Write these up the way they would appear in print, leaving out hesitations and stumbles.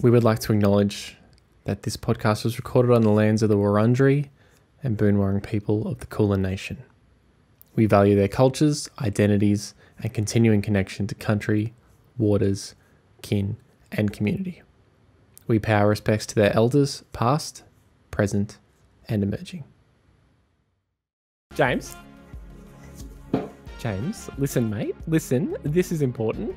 We would like to acknowledge that this podcast was recorded on the lands of the Wurundjeri and Boon Wurrung people of the Kulin Nation. We value their cultures, identities, and continuing connection to country, waters, kin, and community. We pay our respects to their elders, past, present, and emerging. James, listen, mate. Listen, this is important.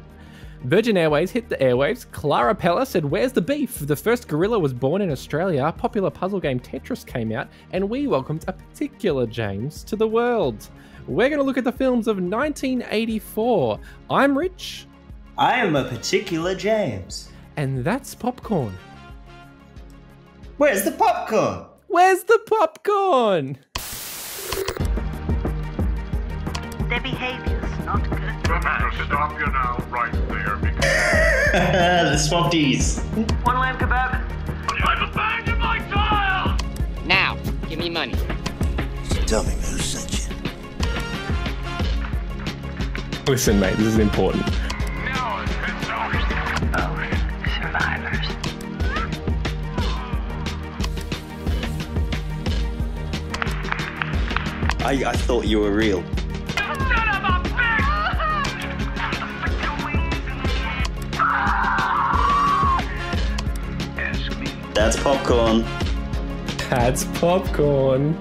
Virgin Airways hit the airwaves. Clara Pella said, "Where's the beef?" The first gorilla was born in Australia. Popular puzzle game Tetris came out, and we welcomed a particular James to the world. We're going to look at the films of 1984. I'm Rich. I am a particular James. And that's popcorn. Where's the popcorn? Where's the popcorn? Their behaviour's not good. I'm going to stop you now, right there, because The Swapties. One lamb kebab. I've abandoned my child! Now, give me money. Tell me who sent you. Listen, mate, this is important. Now it's been noticed. Oh, survivors. I thought you were real. That's popcorn. That's popcorn.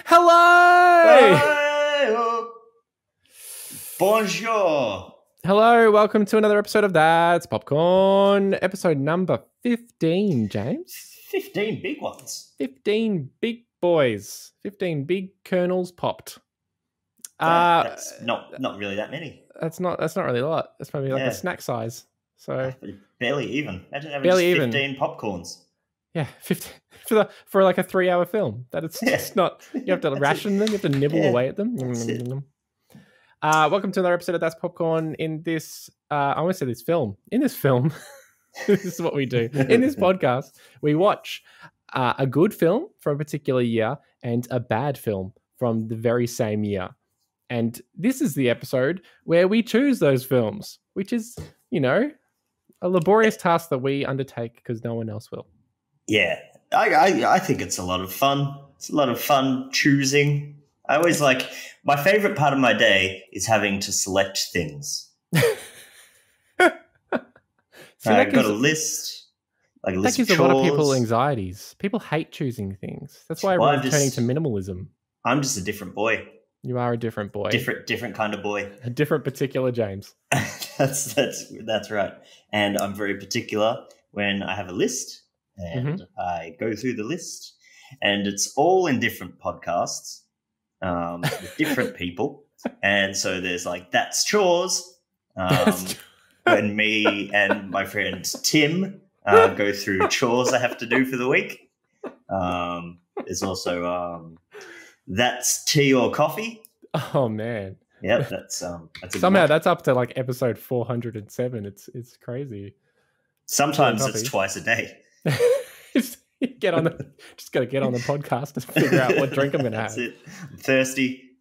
Hello! Hey-oh. Bonjour. Hello, welcome to another episode of That's Popcorn. Episode number 15, James. 15 big ones. 15 big boys. 15 big kernels popped. That's not really that many. That's not really a lot. That's probably like a snack size. So Barely even. Imagine having Barely just even. 15 popcorns. yeah, 15 for like a 3-hour film. That it's just not. You have to ration them. You have to nibble away at them. That's it. Welcome to another episode of That's Popcorn. In this, I want to say this film. In this film, this is what we do. In this podcast, we watch a good film from a particular year and a bad film from the very same year. And this is the episode where we choose those films, which is, a laborious task that we undertake because no one else will. Yeah, I think it's a lot of fun. It's a lot of fun choosing. I always my favorite part of my day is having to select things. I've got a list. Like a list that gives of a lot of chores. people anxieties. People hate choosing things. That's why Well, everyone's turning to minimalism. I'm just a different boy. You are a different boy. Different kind of boy. A different particular James. That's right. And I'm very particular when I have a list and I go through the list, and it's all in different podcasts with different people. And so there's That's Chores. When me and my friend Tim go through chores I have to do for the week. There's also That's Tea or Coffee. Oh man. Yep, that's somehow that's up to episode 407. It's crazy. Sometimes it's twice a day. just gotta get on the podcast to figure out what drink I'm gonna have. That's it. I'm thirsty.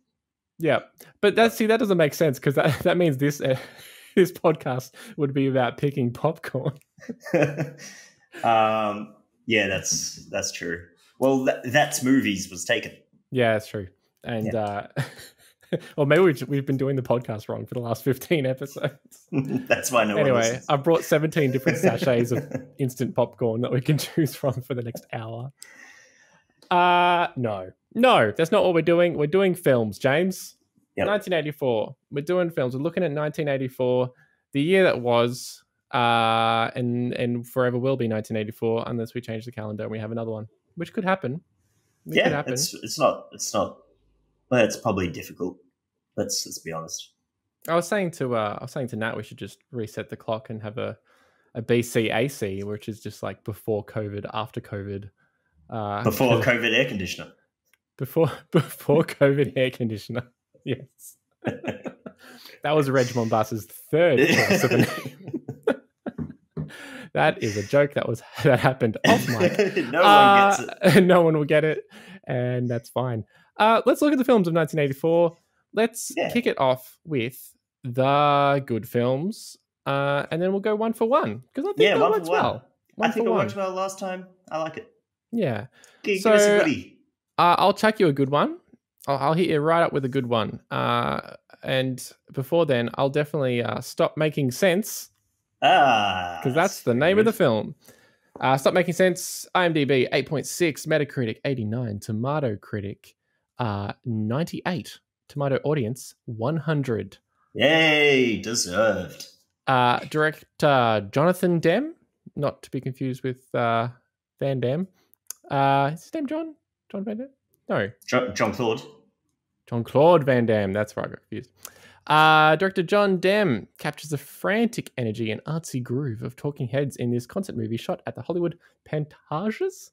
Yeah, but that doesn't make sense because that means this podcast would be about picking popcorn. Yeah, that's true. Well, that's movies was taken. Yeah, that's true. And or maybe we've been doing the podcast wrong for the last 15 episodes. That's why no one Anyway, listens. I've brought 17 different sachets of instant popcorn that we can choose from for the next hour. No, that's not what we're doing. We're doing films, James. Yep. 1984. We're doing films. We're looking at 1984, the year that was, and forever will be 1984 unless we change the calendar and we have another one, which could happen. Could happen. It's not. Well, it's probably difficult. Let's be honest. I was saying to Nat, we should just reset the clock and have a BCAC, which is just before COVID, after COVID. Before COVID air conditioner. Before COVID air conditioner. Yes. That was Reg Mombassa's third choice of a name. That is a joke that happened off mic. No one gets it. No one will get it. and that's fine. Let's look at the films of 1984. Let's kick it off with the good films, and then we'll go one for one because I think that works well. I think it worked well last time. I like it. Yeah. Give us a goodie. I'll chuck you a good one. I'll hit you right up with a good one. And before then, I'll definitely Stop Making Sense. Because that's the name of the film. Stop Making Sense. IMDb 8.6, Metacritic 89, Tomato Critic 98, Tomato Audience 100. Yay, deserved. Director Jonathan Demme, not to be confused with Van Damme. Is his name John? John Van Damme? No. Jean-Claude. Jean-Claude Van Damme. That's where I got confused. Director John Demme captures the frantic energy and artsy groove of talking heads in this concert movie shot at the Hollywood Pantages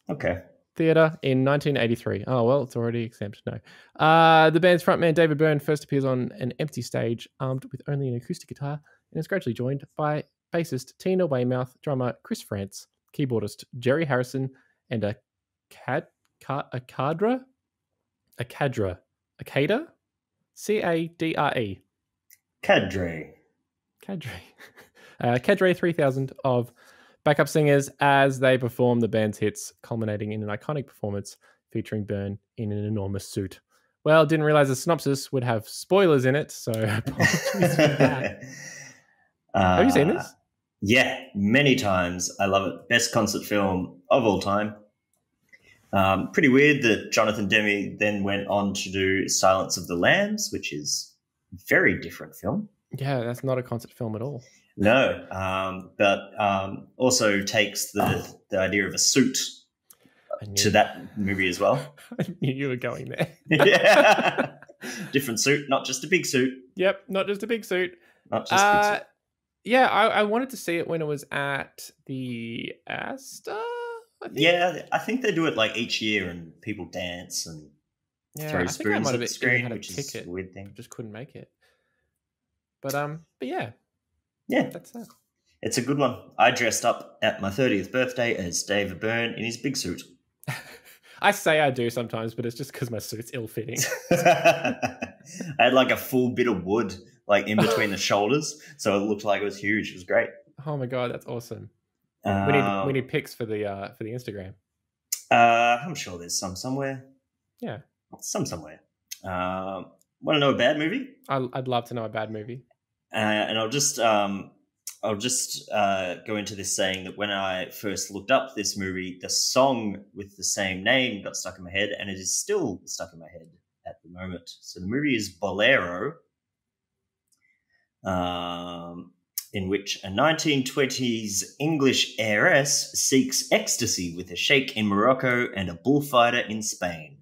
Okay. Theatre in 1983. Oh, well, it's already exempt. No. The band's frontman, David Byrne, first appears on an empty stage armed with only an acoustic guitar and is gradually joined by bassist Tina Weymouth, drummer Chris France, keyboardist Jerry Harrison, and a cadre? C-A-D-R-E. Cadre. Cadre 3000 of backup singers as they perform the band's hits, culminating in an iconic performance featuring Byrne in an enormous suit. Well, didn't realize the synopsis would have spoilers in it, so apologies for that. Have you seen this? Yeah, many times. I love it. Best concert film of all time. Pretty weird that Jonathan Demme then went on to do Silence of the Lambs, which is a very different film. Yeah, that's not a concert film at all. No, but also takes the idea of a suit to that movie as well. I knew you were going there. Yeah. Different suit, not just a big suit. Yep, not just a big suit. Not just a big suit. Yeah, I wanted to see it when it was at the Astor. I think they do it like each year, and people dance and throw spoons at the screen, which is a weird thing. Just couldn't make it. But yeah, that's that. It's a good one. I dressed up at my 30th birthday as David Byrne in his big suit. I say I do sometimes, but it's just because my suit's ill-fitting. I had like a full bit of wood like in between the shoulders, so it looked like it was huge. It was great. Oh my god, that's awesome. We need pics for the Instagram. I'm sure there's some somewhere. Yeah, somewhere. Want to know a bad movie? I'd love to know a bad movie. And I'll just go into this saying that when I first looked up this movie, the song with the same name got stuck in my head, and it is still stuck in my head at the moment. So the movie is Bolero, in which a 1920s English heiress seeks ecstasy with a sheikh in Morocco and a bullfighter in Spain.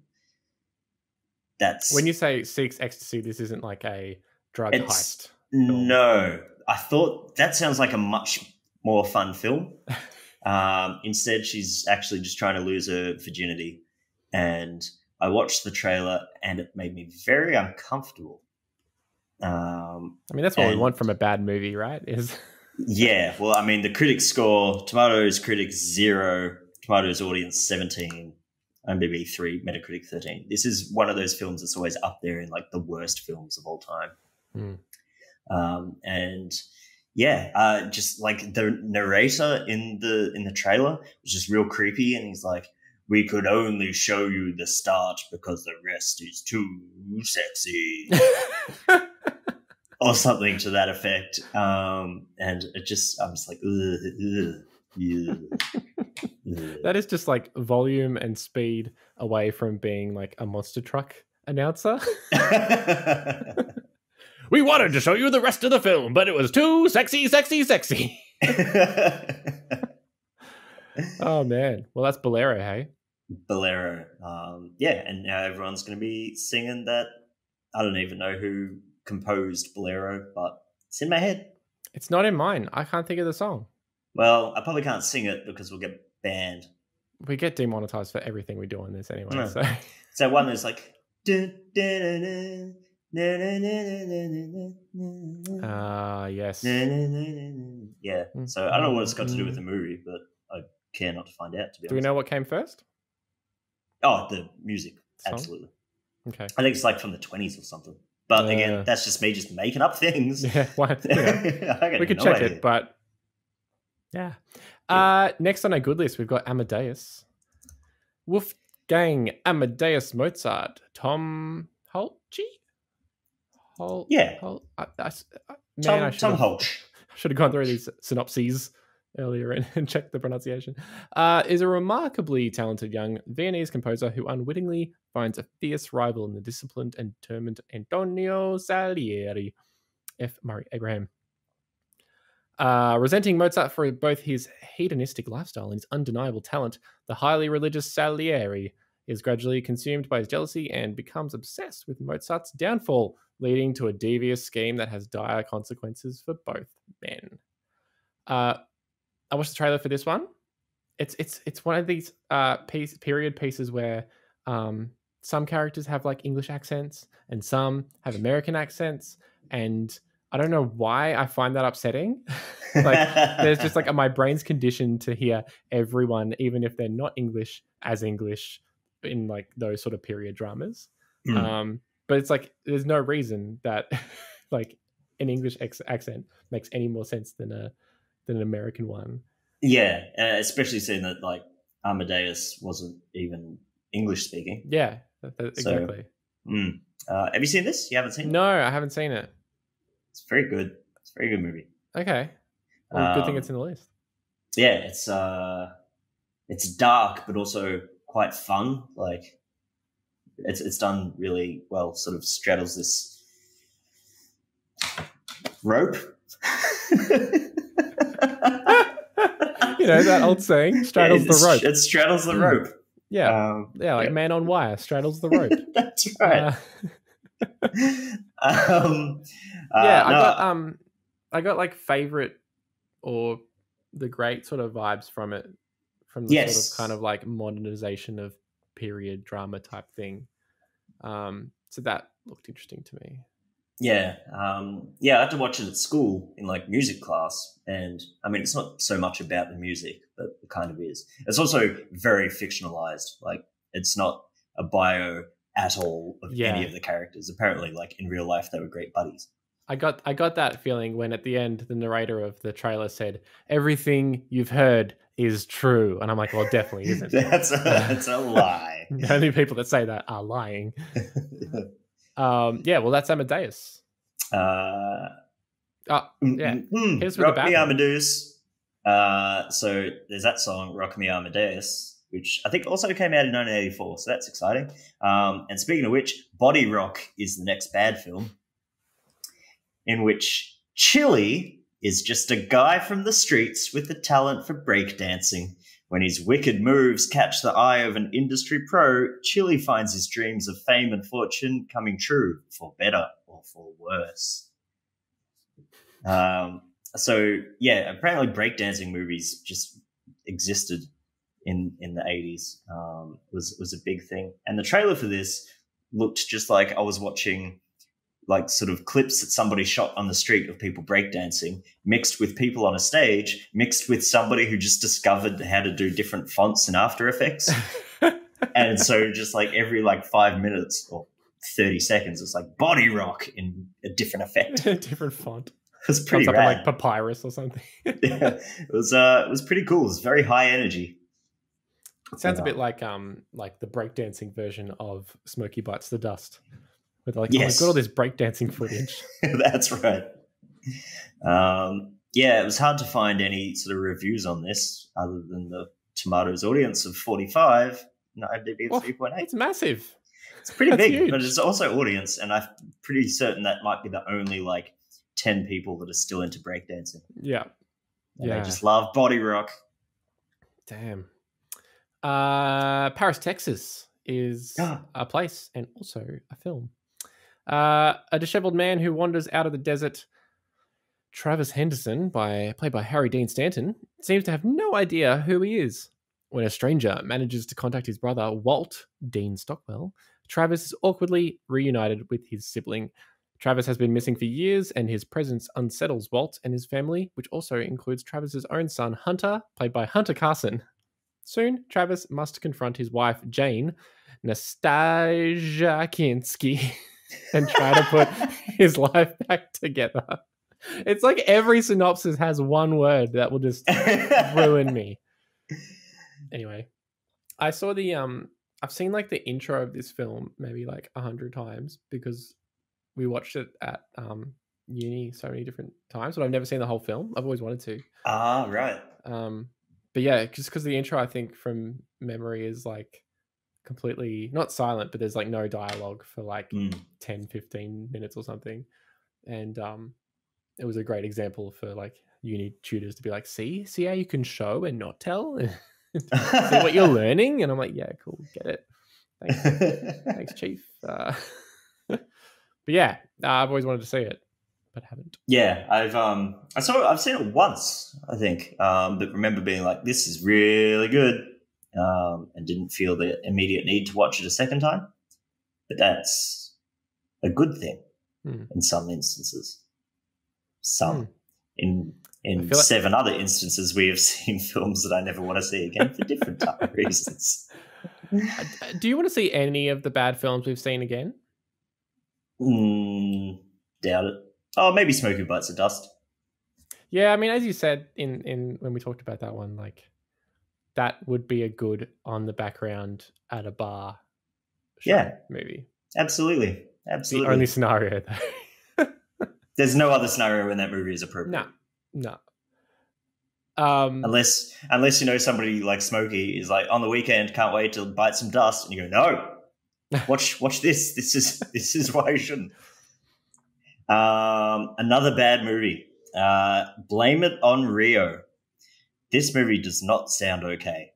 That's when you say seeks ecstasy, this isn't like a drug heist. No, I thought that sounds like a much more fun film. Instead, she's actually just trying to lose her virginity. And I watched the trailer and it made me very uncomfortable. I mean, that's what we want from a bad movie, right? Yeah, well, I mean, the critic score, Tomatoes critics 0, Tomatoes audience 17, IMDb 3, Metacritic 13. This is one of those films that's always up there in like the worst films of all time. And yeah, just like the narrator in the trailer was just real creepy, and he's like, "We could only show you the start because the rest is too sexy," or something to that effect. And it just, I'm just like, ugh. That is just like volume and speed away from being like a monster truck announcer. We wanted to show you the rest of the film, but it was too sexy. Oh man, well that's Bolero, hey? Bolero, yeah, and now everyone's going to be singing that. I don't even know who composed Bolero, but it's in my head. It's not in mine. I can't think of the song. Well, I probably can't sing it because we'll get banned. We get demonetized for everything we do on this anyway. No. So one that's like, yes. yeah. So I don't know what it's got to do with the movie, but I care not to find out, to be Do we honest. know what came first? Oh, the music. Song? Absolutely. Okay. I think it's like from the 20s or something. But again, that's just me just making up things. Yeah, why? We could no check idea. it, but yeah. Next on our good list, we've got Amadeus. Wolfgang Amadeus Mozart. Tom Holtz? Yeah. Man, Tom Holtz. I should have gone through these synopses earlier and checked the pronunciation. Is a remarkably talented young Viennese composer who unwittingly finds a fierce rival in the disciplined and determined Antonio Salieri. F. Murray Abraham. Resenting Mozart for both his hedonistic lifestyle and his undeniable talent, the highly religious Salieri is gradually consumed by his jealousy and becomes obsessed with Mozart's downfall, leading to a devious scheme that has dire consequences for both men. I watched the trailer for this one. It's one of these period pieces where some characters have like English accents and some have American accents, and I don't know why I find that upsetting. Like there's just like my brain's conditioned to hear everyone, even if they're not English, as English in like those sort of period dramas. But it's like there's no reason that like an English accent makes any more sense than an American one. Yeah, especially seeing that like Amadeus wasn't even English speaking. Yeah, exactly. Have you seen this? You haven't seen it? No, I haven't seen it. It's very good. It's a very good movie. Okay. Well, good thing it's in the list. Yeah, it's dark but also quite fun. Like it's done really well. Sort of straddles this rope. You know that old saying, straddles the rope. It straddles the rope. Yeah, like man on wire straddles the rope. That's right. I got like favorite or the great sort of vibes from it, from the sort of kind of like modernization of period drama type thing. So that looked interesting to me. Yeah, I had to watch it at school in like music class, and I mean it's not so much about the music, but it kind of is. It's also very fictionalized. Like it's not a bio at all of any of the characters. Apparently, like in real life, they were great buddies. I got that feeling when at the end the narrator of the trailer said, "Everything you've heard is true," and I'm like, "Well, it definitely isn't." That's a lie. The only people that say that are lying. Well, that's Amadeus. Here's with Rock the Me Batman. Amadeus. So there's that song, Rock Me Amadeus, which I think also came out in 1984, so that's exciting. And speaking of which, Body Rock is the next bad film, in which Chili is just a guy from the streets with the talent for breakdancing. When his wicked moves catch the eye of an industry pro, Chili finds his dreams of fame and fortune coming true, for better or for worse. Apparently breakdancing movies just existed in the 80s. Was a big thing. And the trailer for this looked just like I was watching like sort of clips that somebody shot on the street of people breakdancing, mixed with people on a stage, mixed with somebody who just discovered how to do different fonts in After Effects. And so just like every like 5 minutes or 30 seconds, it's like Body Rock in a different effect. A different font. It was pretty rad. rad. Like papyrus or something. Yeah, it was pretty cool. It was very high energy. It sounds a bit like the breakdancing version of Smokey Bites the Dust. With like, yes. I've got all this breakdancing footage. That's right. It was hard to find any sort of reviews on this other than the Tomatoes audience of 45. No, IMDb of 3.8. It's massive. It's pretty big, huge. but it's also audience, and I'm pretty certain that might be the only like 10 people that are still into breakdancing. Yeah. And they just love Body Rock. Damn. Paris, Texas is a place and also a film. A disheveled man who wanders out of the desert, Travis Henderson, played by Harry Dean Stanton, seems to have no idea who he is. When a stranger manages to contact his brother, Walt Dean Stockwell, Travis is awkwardly reunited with his sibling. Travis has been missing for years, and his presence unsettles Walt and his family, which also includes Travis's own son, Hunter, played by Hunter Carson. Soon, Travis must confront his wife, Jane Nastasia Kinski, and try to put his life back together. It's like every synopsis has one word that will just ruin me. Anyway, I saw I've seen like the intro of this film maybe like 100 times because we watched it at uni so many different times, but I've never seen the whole film. I've always wanted to. Ah, right. But yeah, just because the intro, I think from memory is like completely not silent, but there's like no dialogue for like 10, 15 minutes or something. And it was a great example for like uni tutors to be like, see how you can show and not tell, see what you're learning. And I'm like, yeah, cool, get it. Thanks, Chief. But yeah, I've always wanted to see it, but haven't. Yeah, I've seen it once, I think, but remember being like, this is really good, and didn't feel the immediate need to watch it a second time. But that's a good thing in some instances. In like 7 other instances, we have seen films that I never want to see again for different reasons. Do you want to see any of the bad films we've seen again? Doubt it. Oh, maybe Smoky Bites of Dust. Yeah, I mean, as you said in when we talked about that one, like that would be a good on the background at a bar movie. Absolutely. The only scenario though. There's no other scenario when that movie is appropriate. No. Unless you know somebody like Smokey is like on the weekend, can't wait to bite some dust, and you go, no, watch this. This is why you shouldn't. Another bad movie. Blame It on Rio. This movie does not sound okay.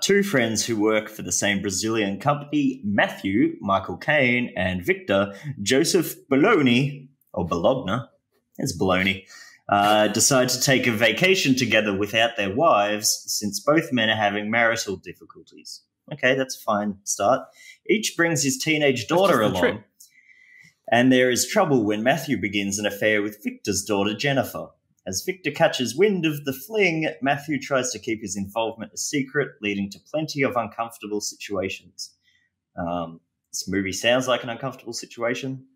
2 friends who work for the same Brazilian company, Matthew, Michael Caine, and Victor, Joseph Bologna, or Bologna, it's Bologna, decide to take a vacation together without their wives since both men are having marital difficulties. Okay, that's a fine start. Each brings his teenage daughter along, and there is trouble when Matthew begins an affair with Victor's daughter, Jennifer. As Victor catches wind of the fling, Matthew tries to keep his involvement a secret, leading to plenty of uncomfortable situations. This movie sounds like an uncomfortable situation.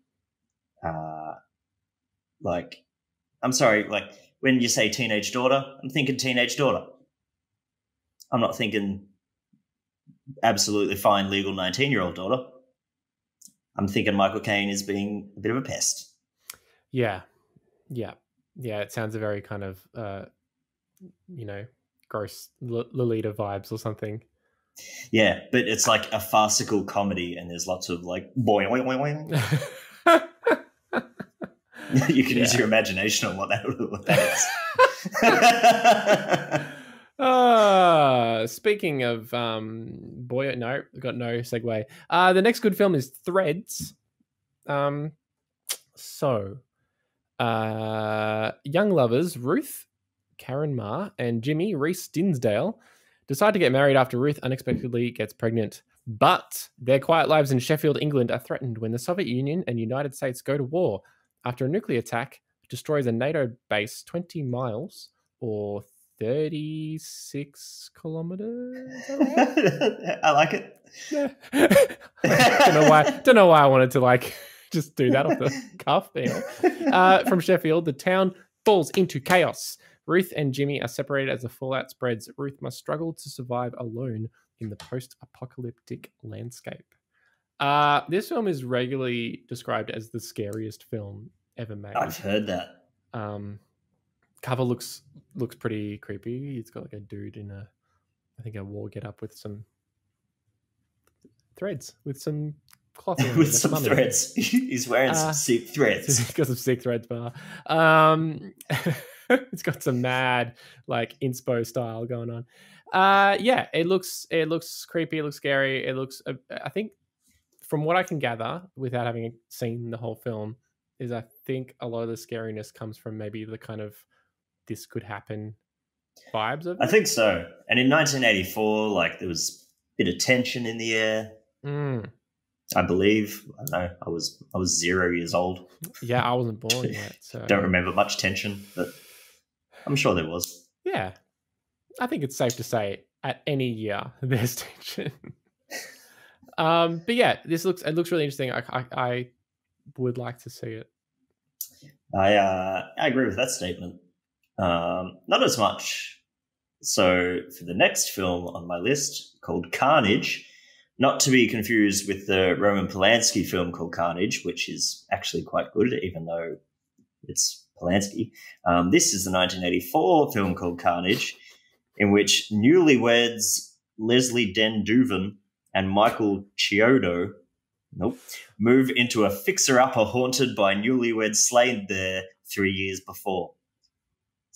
I'm sorry, like when you say teenage daughter, I'm thinking teenage daughter. I'm not thinking absolutely fine legal 19-year-old daughter. I'm thinking Michael Caine is being a bit of a pest. Yeah. It sounds a very kind of, gross Lolita vibes or something. Yeah, but it's like a farcical comedy, and there's lots of like boing, boing, boing, boing. You can use your imagination on what that is. Speaking of no, got no segue. The next good film is Threads. Young lovers Ruth, Karen Ma, and Jimmy Reese Dinsdale decide to get married after Ruth unexpectedly gets pregnant. But their quiet lives in Sheffield, England are threatened when the Soviet Union and United States go to war after a nuclear attack destroys a NATO base 20 miles or 36 kilometers. Right? I like it. Yeah. Don't know why I wanted to like just do that off the cuff. From Sheffield, the town falls into chaos. Ruth and Jimmy are separated as the fallout spreads. Ruth must struggle to survive alone in the post-apocalyptic landscape. This film is regularly described as the scariest film ever made. I've heard that. Cover looks pretty creepy. It's got like a dude in a war getup with some threads, with some cloth with some threads. He's wearing some sick threads. He's got some sick threads bar. It's got some mad like inspo style going on. It looks creepy. It looks scary. It looks. I think from what I can gather, without having seen the whole film, is I think a lot of the scariness comes from maybe the kind of this could happen vibes of it. I think so. And in 1984, like there was a bit of tension in the air. I believe. I don't know. I was 0 years old. Yeah, I wasn't born yet. So don't remember much tension, but I'm sure there was. Yeah. I think it's safe to say at any year there's tension. But yeah, it looks really interesting. I would like to see it. I agree with that statement. Not as much. So for the next film on my list, called Carnage, not to be confused with the Roman Polanski film called Carnage, which is actually quite good, even though it's Polanski. This is the 1984 film called Carnage, in which newlyweds Leslie Den Doovan and Michael Chiodo move into a fixer-upper haunted by newlyweds slain there 3 years before.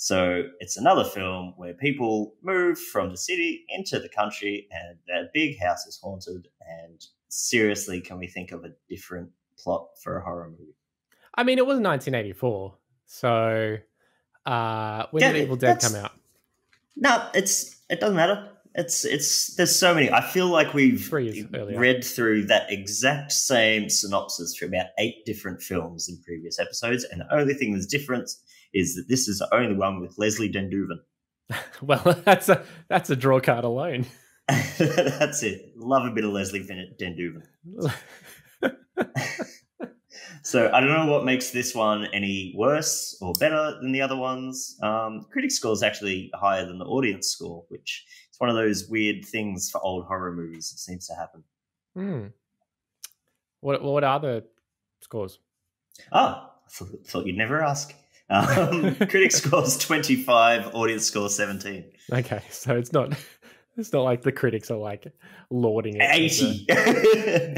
So it's another film where people move from the city into the country and their big house is haunted. And seriously, can we think of a different plot for a horror movie? I mean, it was 1984. So when did Evil Dead come out? No, it doesn't matter. There's so many. I feel like we've read through that exact same synopsis for about 8 different films in previous episodes, and the only thing that's different is that this is the only one with Leslie Den Doovan. Well, that's a draw card alone. That's it. Love a bit of Leslie Den Doovan. So I don't know what makes this one any worse or better than the other ones. Critic score is actually higher than the audience score, which is one of those weird things for old horror movies that seems to happen. What are the scores? Oh, I thought you'd never ask. Critic scores 25, audience score 17. Okay, so it's not like the critics are like lauding it. 80.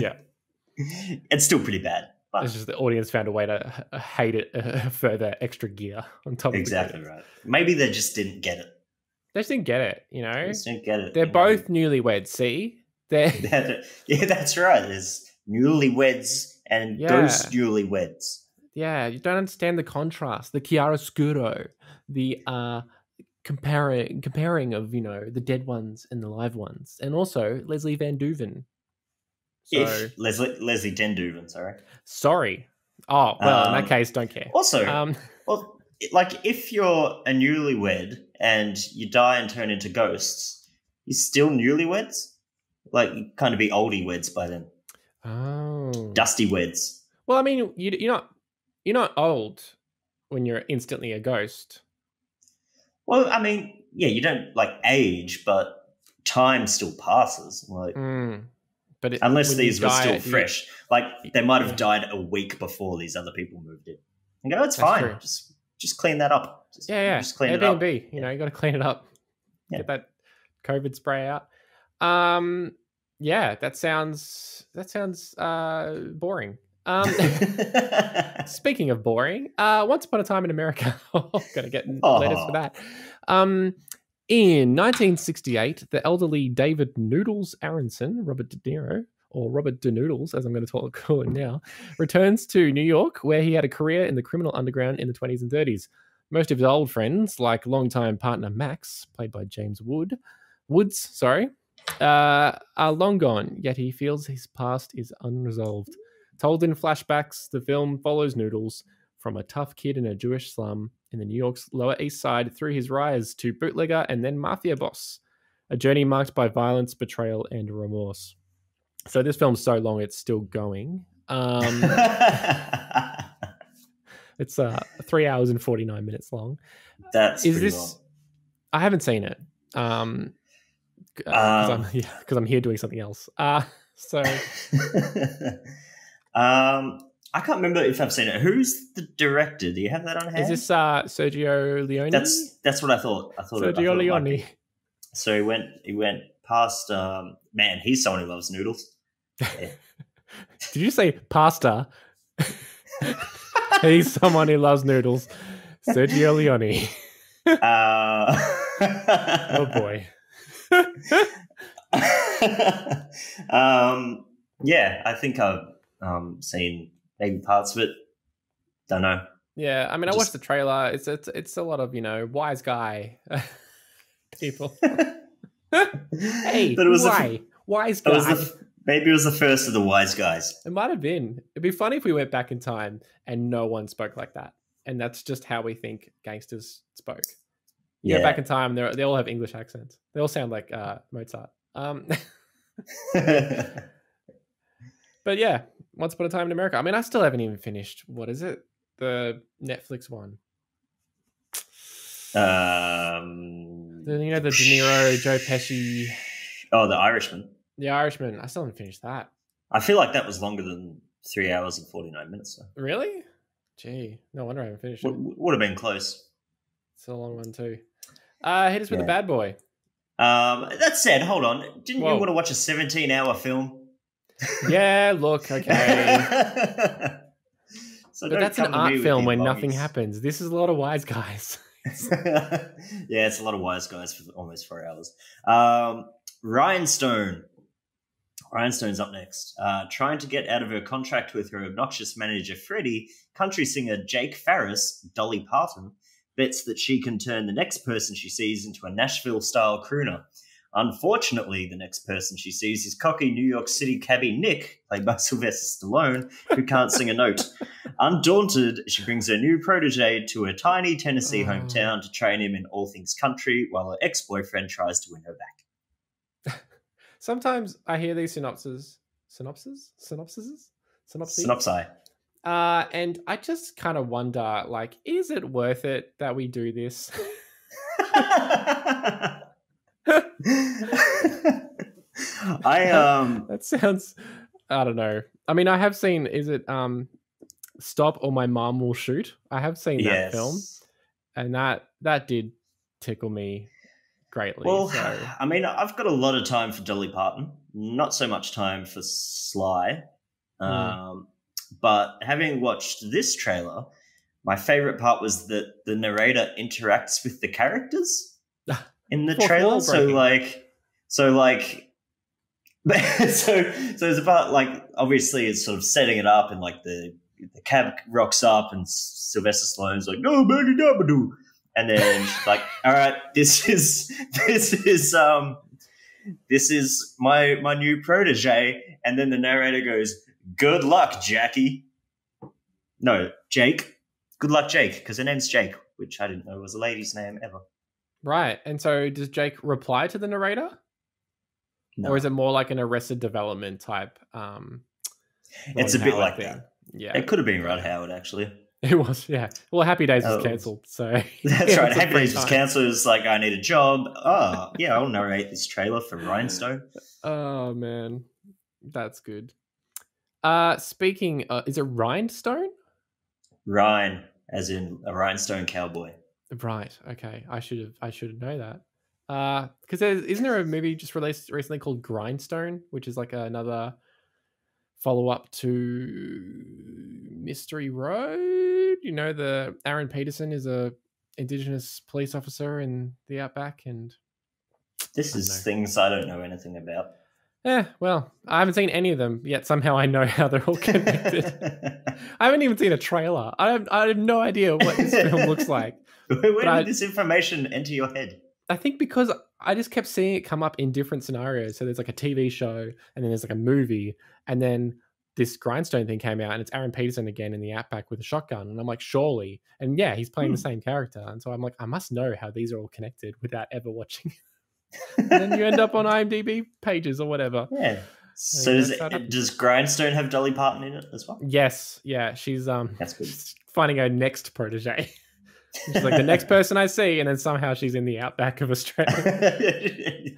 Yeah, it's still pretty bad. But it's just the audience found a way to hate it further extra gear on top. Exactly right. Maybe they just didn't get it. They just didn't get it. You know, they just didn't get it. They're both newlyweds. See, yeah, that's right. There's newlyweds and ghost newlyweds. Yeah, you don't understand the contrast, the chiaroscuro, the comparing of, you know, the dead ones and the live ones, and also Leslie Van Doovan. Leslie Den Doovan, sorry. Oh, well, in that case, don't care. Also, well, like if you're a newlywed and you die and turn into ghosts, you're still newlyweds. Like you kind of be oldie weds by then. Oh, dusty weds. Well, I mean, you're not old when you're instantly a ghost. Well, I mean, yeah, you don't like age, but time still passes. Like, but unless these were still fresh, like they might have died a week before these other people moved in. You go, it's fine. True. Just clean that up. Just clean it up. Airbnb, you know, you got to clean it up. Yeah. Get that COVID spray out. Yeah, that sounds boring. Speaking of boring, Once Upon a Time in America. Gotta get letters for that. In 1968, the elderly David Noodles Aronson, Robert De Niro, or Robert De Noodles, as I'm going to call him now, returns to New York, where he had a career in the criminal underground in the 20s and 30s. Most of his old friends, like longtime partner Max, played by James Woods, are long gone, yet he feels his past is unresolved. Told in flashbacks, the film follows Noodles from a tough kid in a Jewish slum in the New York's Lower East Side through his rise to bootlegger and then mafia boss. A journey marked by violence, betrayal, and remorse. So this film's so long, it's still going. It's 3 hours and 49 minutes long. That's pretty long. I haven't seen it. Because I'm here doing something else. So... I can't remember if I've seen it. Who's the director? Do you have that on hand? Is this Sergio Leone? That's what I thought. Sergio Leone. So he went past. Man, he's someone who loves noodles. Yeah. Did you say pasta? He's someone who loves noodles. Sergio Leone. Oh boy. Yeah, I think I've seen maybe parts of it. Don't know. Yeah, I mean, I watched the trailer. It's a lot of, you know, wise guy people. Hey, but it was wise guy. Maybe it was the first of the wise guys. It might have been. It'd be funny if we went back in time and no one spoke like that. And that's just how we think gangsters spoke. You go back in time, they all have English accents. They all sound like Mozart. But yeah, Once Upon a Time in America. I mean, I still haven't even finished. What is it? The Netflix one. The De Niro, Joe Pesci. Oh, The Irishman. The Irishman. I still haven't finished that. I feel like that was longer than 3 hours and 49 minutes. So. Really? Gee, no wonder I haven't finished it. Would have been close. It's a long one too. Hit us with The Bad Boy. That said, hold on. Didn't you want to watch a 17-hour film? Yeah, look, okay. So but that's an art film where nothing happens. This is a lot of wise guys. Yeah, it's a lot of wise guys for almost 4 hours. Rhinestone. Rhinestone's up next. Trying to get out of her contract with her obnoxious manager, Freddie, country singer Jake Farris, Dolly Parton, bets that she can turn the next person she sees into a Nashville-style crooner. Unfortunately, the next person she sees is cocky New York City cabbie Nick, played by Sylvester Stallone, who can't sing a note. Undaunted, she brings her new protege to her tiny Tennessee hometown to train him in all things country, while her ex-boyfriend tries to win her back. Sometimes I hear these synopses. Synopsi. And I just kind of wonder, like, is it worth it that we do this? That sounds, I don't know. I mean, I have seen, is it Stop or My Mom Will Shoot? I have seen that film, and that did tickle me greatly. Well, so. I mean, I've got a lot of time for Dolly Parton, not so much time for Sly. But having watched this trailer, my favorite part was that the narrator interacts with the characters in the trailer. So it's about, like, obviously it's sort of setting it up, and like the cab rocks up and Sylvester Stallone's like, no, baby, dabba-doo. And then she's like, all right, this is my new protege. And then the narrator goes, good luck, Jackie. No, Jake. Good luck, Jake, because her name's Jake, which I didn't know was a lady's name ever. Right. And so does Jake reply to the narrator? No. Or is it more like an Arrested Development type? It's a bit like thing? that. Yeah. It could have been Ron Howard, actually. It was, yeah. Well, Happy Days was cancelled, so... That's right. Happy Days was cancelled. It's like, I need a job. Oh, yeah, I'll narrate this trailer for Rhinestone. Oh, man. That's good. Speaking... is it Rhinestone? Rhine, as in a rhinestone cowboy. Right. Okay. I should know that. Because isn't there a movie just released recently called Grindstone, which is like another follow-up to Mystery Road? You know, the Aaron Peterson is a Indigenous police officer in the Outback, and this is things I don't know anything about. Yeah, well, I haven't seen any of them yet. Somehow I know how they're all connected. I haven't even seen a trailer. I have no idea what this film looks like. Where did this information enter your head? I think because I just kept seeing it come up in different scenarios. So there's like a TV show, and then there's like a movie, and then this Grindstone thing came out, and it's Aaron Peterson again in the Outback with a shotgun. And I'm like, surely. And yeah, he's playing the same character. And so I'm like, I must know how these are all connected without ever watching it. And then you end up on IMDb pages or whatever. Yeah. So does Grindstone have Dolly Parton in it as well? Yes. Yeah. She's that's good. She's finding her next protege. She's like, the next person I see, and then somehow she's in the Outback of Australia.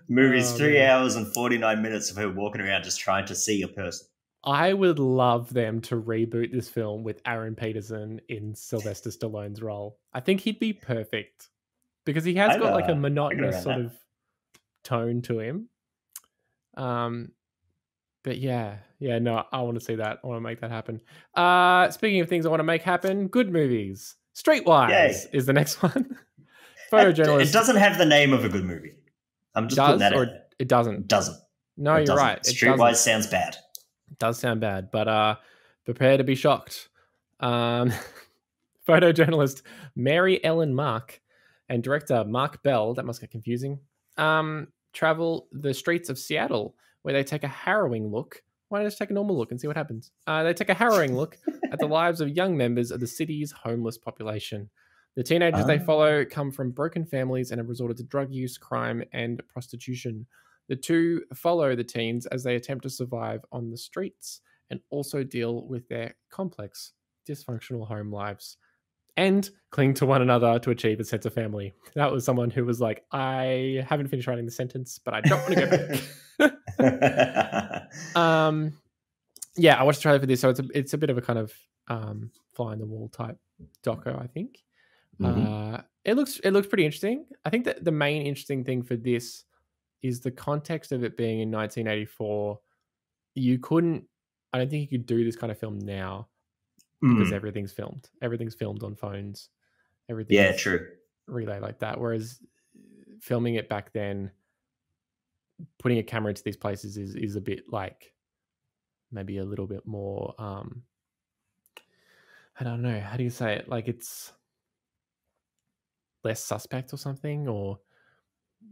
Movie's 3 hours and 49 minutes of her walking around just trying to see a person. I would love them to reboot this film with Aaron Peterson in Sylvester Stallone's role. I think he'd be perfect. Because he has got like a monotonous sort of tone to him. But yeah, no, I want to see that. I want to make that happen. Speaking of things I want to make happen, good movies. Streetwise is the next one. Photojournalist. It doesn't have the name of a good movie. I'm just putting that in. It doesn't? It doesn't. No, you're right. Streetwise sounds bad. It does sound bad, but prepare to be shocked. Photojournalist Mary Ellen Mark and director Mark Bell, that must get confusing, travel the streets of Seattle, where they take a harrowing look. Why don't I just take a normal look and see what happens? They take a harrowing look at the lives of young members of the city's homeless population. The teenagers they follow come from broken families and have resorted to drug use, crime, and prostitution. The two follow the teens as they attempt to survive on the streets and also deal with their complex, dysfunctional home lives and cling to one another to achieve a sense of family. That was someone who was like, I haven't finished writing the sentence, but I don't want to go back. Yeah, I watched the trailer for this, so it's a bit of a kind of fly on the wall type doco, I think. It looks pretty interesting. I think that the main interesting thing for this is the context of it being in 1984. I don't think you could do this kind of film now because everything's filmed. Everything's filmed on phones. Everything's true. Relay like that. Whereas filming it back then, putting a camera into these places is a bit like maybe a little bit more I don't know, how do you say it? Like it's less suspect or something, or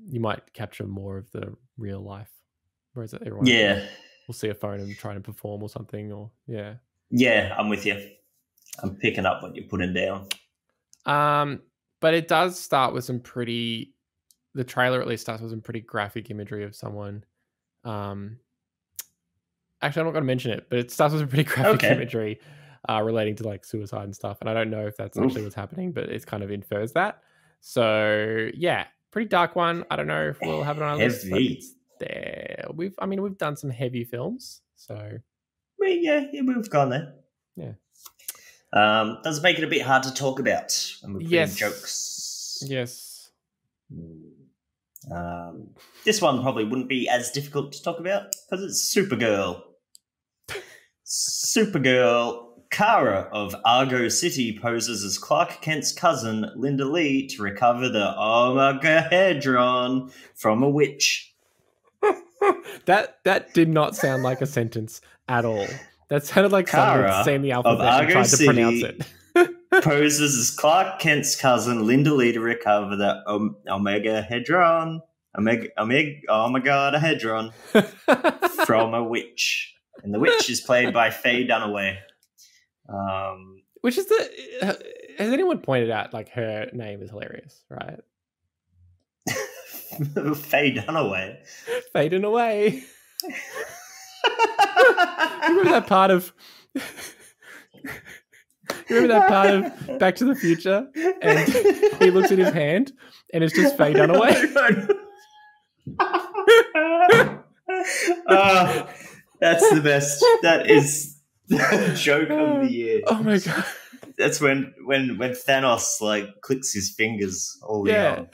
you might capture more of the real life. Whereas everyone will see a phone and try to perform or something, or Yeah, I'm with you. I'm picking up what you're putting down. But it does start with the trailer at least starts with some pretty graphic imagery of someone. Actually, I'm not going to mention it, but it starts with some pretty graphic imagery relating to like suicide and stuff. And I don't know if that's actually what's happening, but it kind of infers that. So yeah, pretty dark one. I don't know if we'll have it on our list, but it's there. We've done some heavy films, so we've gone there. Yeah. Does it make it a bit hard to talk about when we're putting jokes? Yes. This one probably wouldn't be as difficult to talk about because it's Supergirl. Supergirl. Kara of Argo City poses as Clark Kent's cousin, Linda Lee, to recover the Omegahedron from a witch. That did not sound like a sentence at all. That sounded like someone saying the alphabet and tried to pronounce it. Poses as Clark Kent's cousin, Linda Lee, to recover the Omegahedron. Omegahedron from a witch. And the witch is played by Faye Dunaway. Which is has anyone pointed out like her name is hilarious, right? Faye Dunaway. Faye Dunaway. Remember that part of Back to the Future? And he looks at his hand and it's just Faye Dunaway. That's the best. That is the joke of the year. Oh my god! That's when Thanos like clicks his fingers all and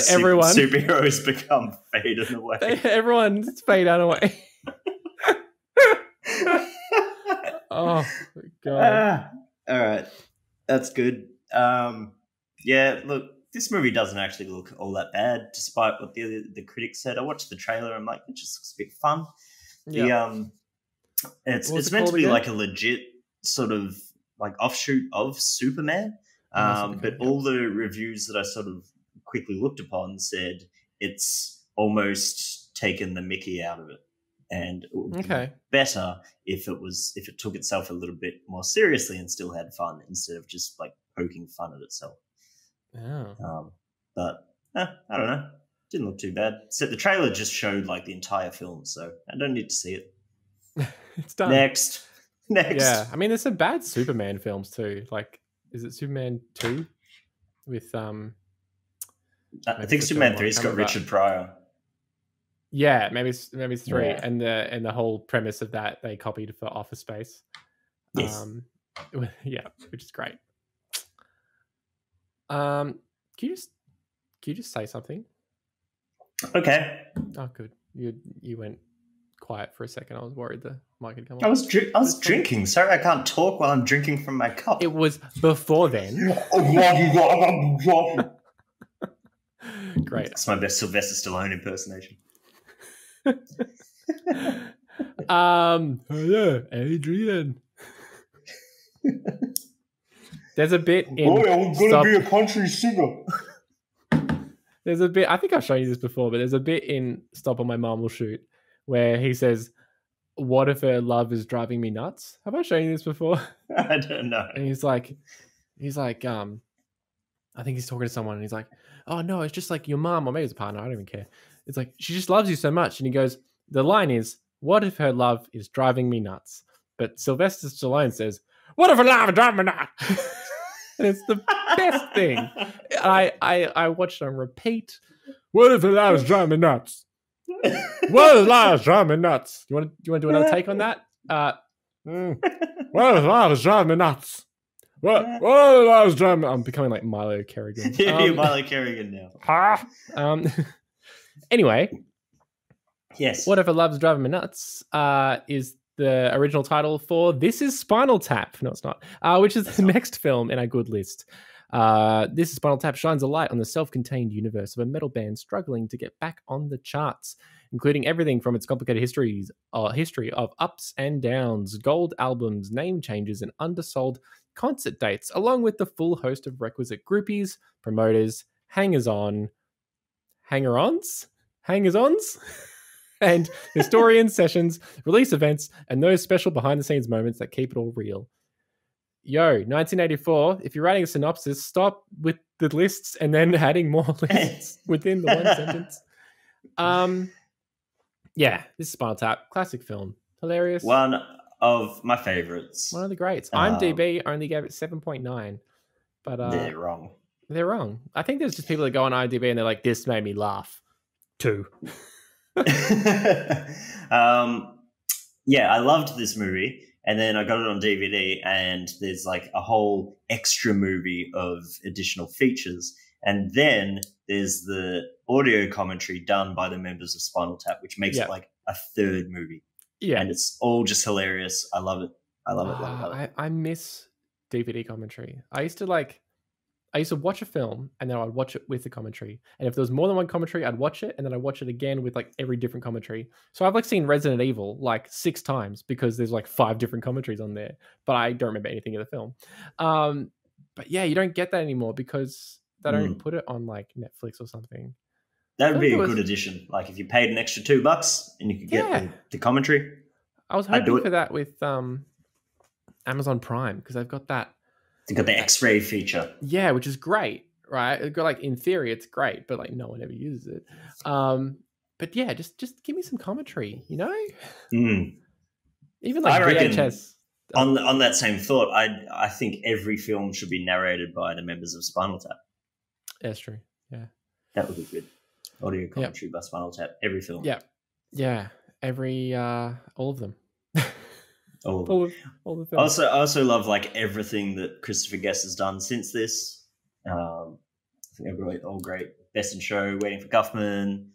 everyone superheroes become faded away. Everyone's faded away. Oh my god! All right, that's good. Yeah, look, this movie doesn't actually look all that bad, despite what the critics said. I watched the trailer. I'm like, it just looks a bit fun. Yeah. It's meant to be like a legit sort of like offshoot of Superman. But all the reviews that I sort of quickly looked upon said it's almost taken the mickey out of it. And it would be better if it took itself a little bit more seriously and still had fun instead of just like poking fun at itself. Oh. But I don't know. Didn't look too bad. So the trailer just showed like the entire film, so I don't need to see it. It's done. Next. Yeah, I mean, there's some bad Superman films too. Like, is it Superman 2 with I think Superman 3's got Richard Pryor. Yeah, maybe it's 3, and the whole premise of that they copied for Office Space. Yes. Yeah, which is great. Can you just say something? Okay. Oh, good. You went quiet for a second. I was worried the mic had come on. I was drinking. Sorry, I can't talk while I'm drinking from my cup. It was before then. Great. That's my best Sylvester Stallone impersonation. Hello, Adrian. There's a bit in. Boy, I'm gonna be a country singer. There's a bit. I think I've shown you this before, but there's a bit in "Stop or My Mom Will Shoot" where he says, "What if her love is driving me nuts?" Have I shown you this before? I don't know. And he's like, I think he's talking to someone and he's like, oh no, it's just like your mom, or maybe it's a partner, I don't even care. It's like, she just loves you so much. And he goes, the line is, what if her love is driving me nuts? But Sylvester Stallone says, what if her love is driving me nuts? And it's the best thing. I watched it on repeat. What if her love is driving me nuts? What if her love is driving me nuts? You want to do another take on that? What if her love is driving me nuts? What if her love is driving me? I'm becoming like Milo Kerrigan. You're Milo Kerrigan now. Anyway. Yes. What if her love's driving me nuts? Is the original title for This is Spinal Tap. No, it's not. Which is the next film in our good list. This is Spinal Tap shines a light on the self-contained universe of a metal band struggling to get back on the charts, including everything from its complicated history of ups and downs, gold albums, name changes, and undersold concert dates, along with the full host of requisite groupies, promoters, hangers-ons, and historian sessions, release events, and those special behind-the-scenes moments that keep it all real. Yo, 1984, if you're writing a synopsis, stop with the lists and then adding more lists within the one sentence. Yeah, this is Spinal Tap. Classic film. Hilarious. One of my favorites. One of the greats. IMDb only gave it 7.9. But they're wrong. They're wrong. I think there's just people that go on IMDb and they're like, this made me laugh. 2. Yeah, I loved this movie, and then I got it on DVD, and there's like a whole extra movie of additional features, and then there's the audio commentary done by the members of Spinal Tap, which makes it like a third movie. Yeah, and it's all just hilarious. I love it. I love it. Love it. I miss DVD commentary. I used to watch a film and then I'd watch it with the commentary. And if there was more than one commentary, I'd watch it and then I'd watch it again with like every different commentary. So I've like seen Resident Evil like 6 times because there's like 5 different commentaries on there, but I don't remember anything of the film. But yeah, you don't get that anymore because they don't put it on like Netflix or something. That would be a good addition. Like if you paid an extra $2 and you could get the commentary. I was hoping for that with Amazon Prime because they've got that. They've got the X-ray feature. Yeah, which is great, right? It's got like in theory it's great, but like no one ever uses it. But yeah, just give me some commentary, you know? Even like VHS. On that same thought, I think every film should be narrated by the members of Spinal Tap. That's true. Yeah. That would be good. Audio commentary by Spinal Tap. Every film. Yeah. Yeah. Every all of them. All the films. I also love like everything that Christopher Guest has done since this. I think they're all great. Best in Show, Waiting for Guffman,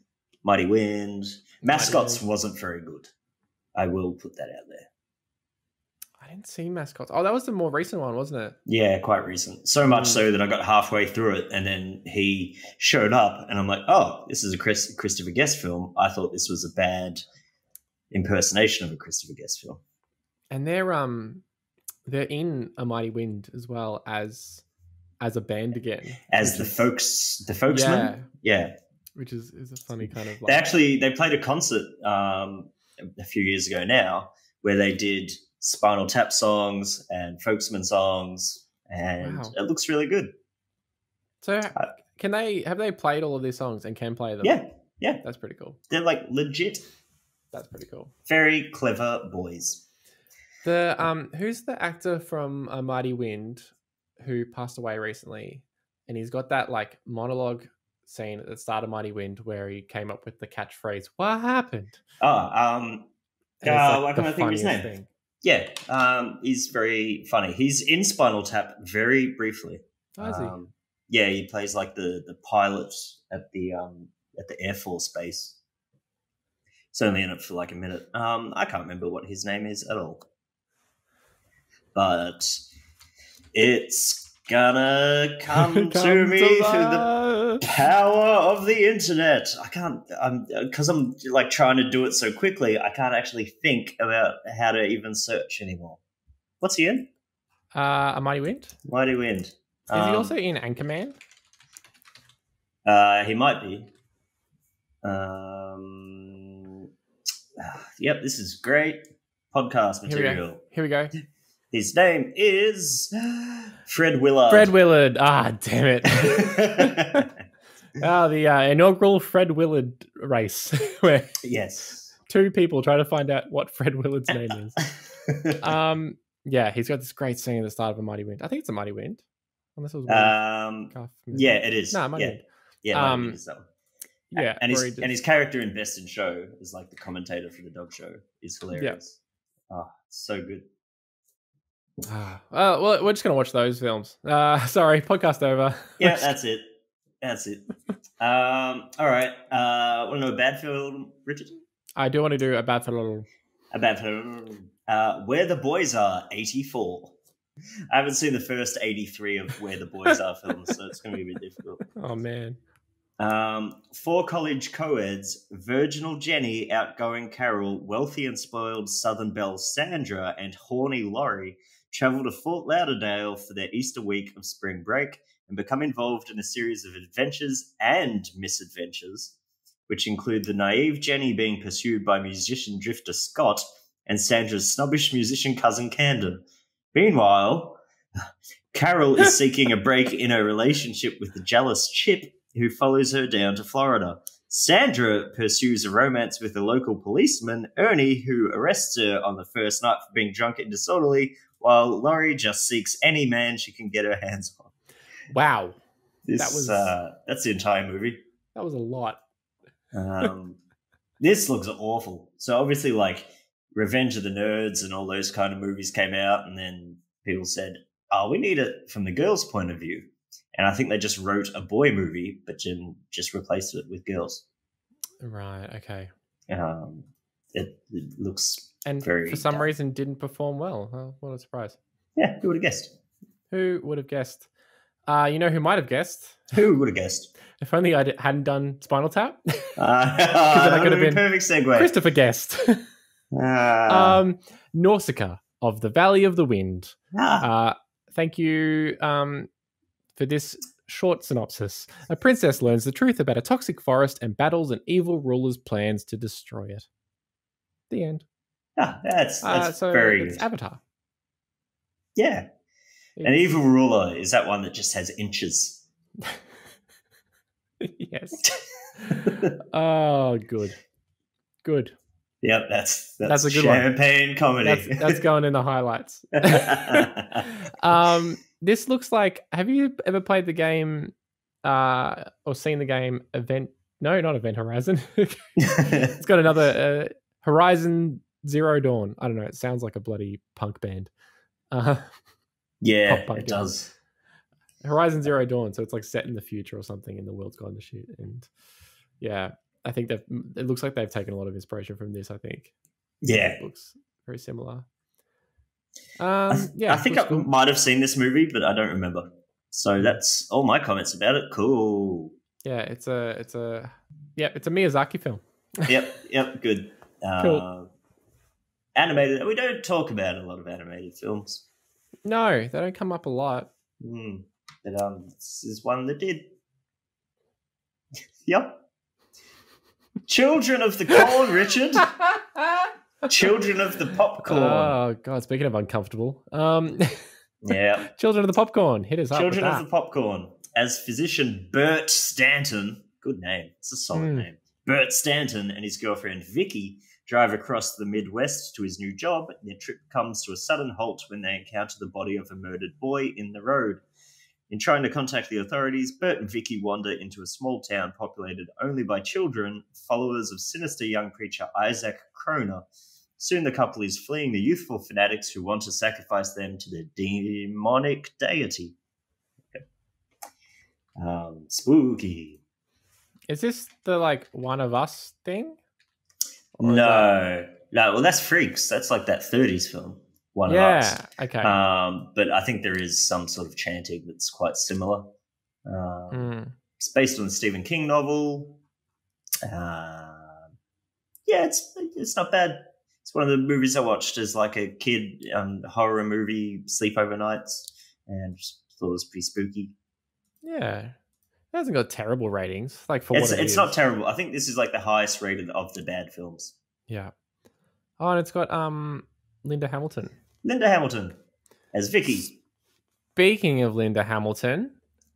Mighty Wind. Mascots wasn't very good. I will put that out there. I didn't see Mascots. Oh, that was the more recent one, wasn't it? Yeah, quite recent. So much so that I got halfway through it and then he showed up and I'm like, oh, this is a Christopher Guest film. I thought this was a bad impersonation of a Christopher Guest film. And they're in A Mighty Wind as well as a band again. As the folksmen? Yeah. Which is a funny kind of like... They played a concert a few years ago now where they did Spinal Tap songs and folksmen songs and it looks really good. So have they played all of these songs and can play them? Yeah. That's pretty cool. They're like legit. That's pretty cool. Very clever boys. The who's the actor from A Mighty Wind who passed away recently, and he's got that like monologue scene at the start of Mighty Wind where he came up with the catchphrase "What happened?" I can't think of his name. Thing. Yeah, he's very funny. He's in Spinal Tap very briefly. Oh, is he? Yeah, he plays like the pilot at the Air Force base. He's only in it for like a minute. I can't remember what his name is at all. But it's gonna come to me through the power of the internet. Because I'm like trying to do it so quickly, I can't actually think about how to even search anymore. What's he in? A Mighty Wind? Mighty Wind. Is he also in Anchorman? He might be. Yep, this is great podcast material. Here we go. His name is Fred Willard. Fred Willard. Ah, damn it. The inaugural Fred Willard race, where Yes. two people try to find out what Fred Willard's name is. Yeah, he's got this great scene at the start of A Mighty Wind. I think it's A Mighty Wind. Unless it was yeah, it is. No, Mighty yeah. Wind. Yeah, Mighty Wind is that one. Yeah, and his character in Best in Show is like the commentator for the dog show is hilarious. Oh, so good. Well, we're just gonna watch those films. Sorry, podcast over. Yeah, that's it. All right. Want to know a bad film, Richard? I do want to do a bad film. A bad film. Where the Boys Are, 84. I haven't seen the first 83 of Where the Boys Are films, so it's going to be a bit difficult. Oh, man. 4 college co-eds, virginal Jenny, outgoing Carol, wealthy and spoiled Southern belle Sandra, and horny Laurie travel to Fort Lauderdale for their Easter week of spring break and become involved in a series of adventures and misadventures, which include the naive Jenny being pursued by musician drifter Scott and Sandra's snobbish musician cousin Camden. Meanwhile, Carol is seeking a break in her relationship with the jealous Chip, who follows her down to Florida. Sandra pursues a romance with a local policeman, Ernie, who arrests her on the first night for being drunk and disorderly, while Laurie just seeks any man she can get her hands on. Wow. That's the entire movie. That was a lot. This looks awful. So obviously, like, Revenge of the Nerds and all those kind of movies came out, and then people said, oh, we need it from the girls' point of view. And I think they just wrote a boy movie, but then just replaced it with girls. Right, okay. It looks and very for some dark. reason didn't perform well. Oh, what a surprise. Yeah, who would have guessed? Who would have guessed? You know who might have guessed? Who would have guessed? If only I hadn't done Spinal Tap. That could have been a perfect segue. Christopher Guest. Nausicaa of the Valley of the Wind. Thank you for this short synopsis. A princess learns the truth about a toxic forest and battles an evil ruler's plans to destroy it. The end. That's so very it's good. Avatar. Yeah. An evil ruler is that one that just has inches. Yes. Oh, good. Good. Yep, that's a good champagne one. comedy. That's going in the highlights. This looks like. Have you ever played the game or seen the game Event? No, not Event Horizon. It's got another Horizon Zero Dawn. I don't know. It sounds like a bloody punk band. Yeah, punk it does. Horizon Zero Dawn. So it's like set in the future or something, and the world's gone to shit. And yeah, I think it looks like they've taken a lot of inspiration from this. I think. Yeah, it looks very similar. I think I might have seen this movie, but I don't remember. So that's all my comments about it. Cool. Yeah, it's a Miyazaki film. Yep, good. Cool. Animated. We don't talk about a lot of animated films. No, they don't come up a lot. But this is one that did. Yep. Children of the Corn, Richard. Children of the Popcorn. Oh God! Speaking of uncomfortable, yeah. Children of the Popcorn. Hit us up. Children of the Popcorn. As physician Bert Stanton, good name. It's a solid name. Bert Stanton and his girlfriend Vicky drive across the Midwest to his new job. Their trip comes to a sudden halt when they encounter the body of a murdered boy in the road. In trying to contact the authorities, Bert and Vicky wander into a small town populated only by children, followers of sinister young preacher Isaac Kroner. Soon the couple is fleeing the youthful fanatics who want to sacrifice them to their demonic deity. Okay. Spooky. Is this the like One of Us thing? No. Well, that's Freaks. That's like that 30s film. One of Us. Yeah. Okay. But I think there is some sort of chanting that's quite similar. It's based on the Stephen King novel. Yeah, it's not bad. It's one of the movies I watched as like a kid, horror movie, sleepover nights, and just thought it was pretty spooky. Yeah, it hasn't got terrible ratings. Like for it's not terrible. I think this is like the highest rated of the bad films. Yeah. Oh, and it's got Linda Hamilton. Linda Hamilton. as Vicky. Speaking of Linda Hamilton,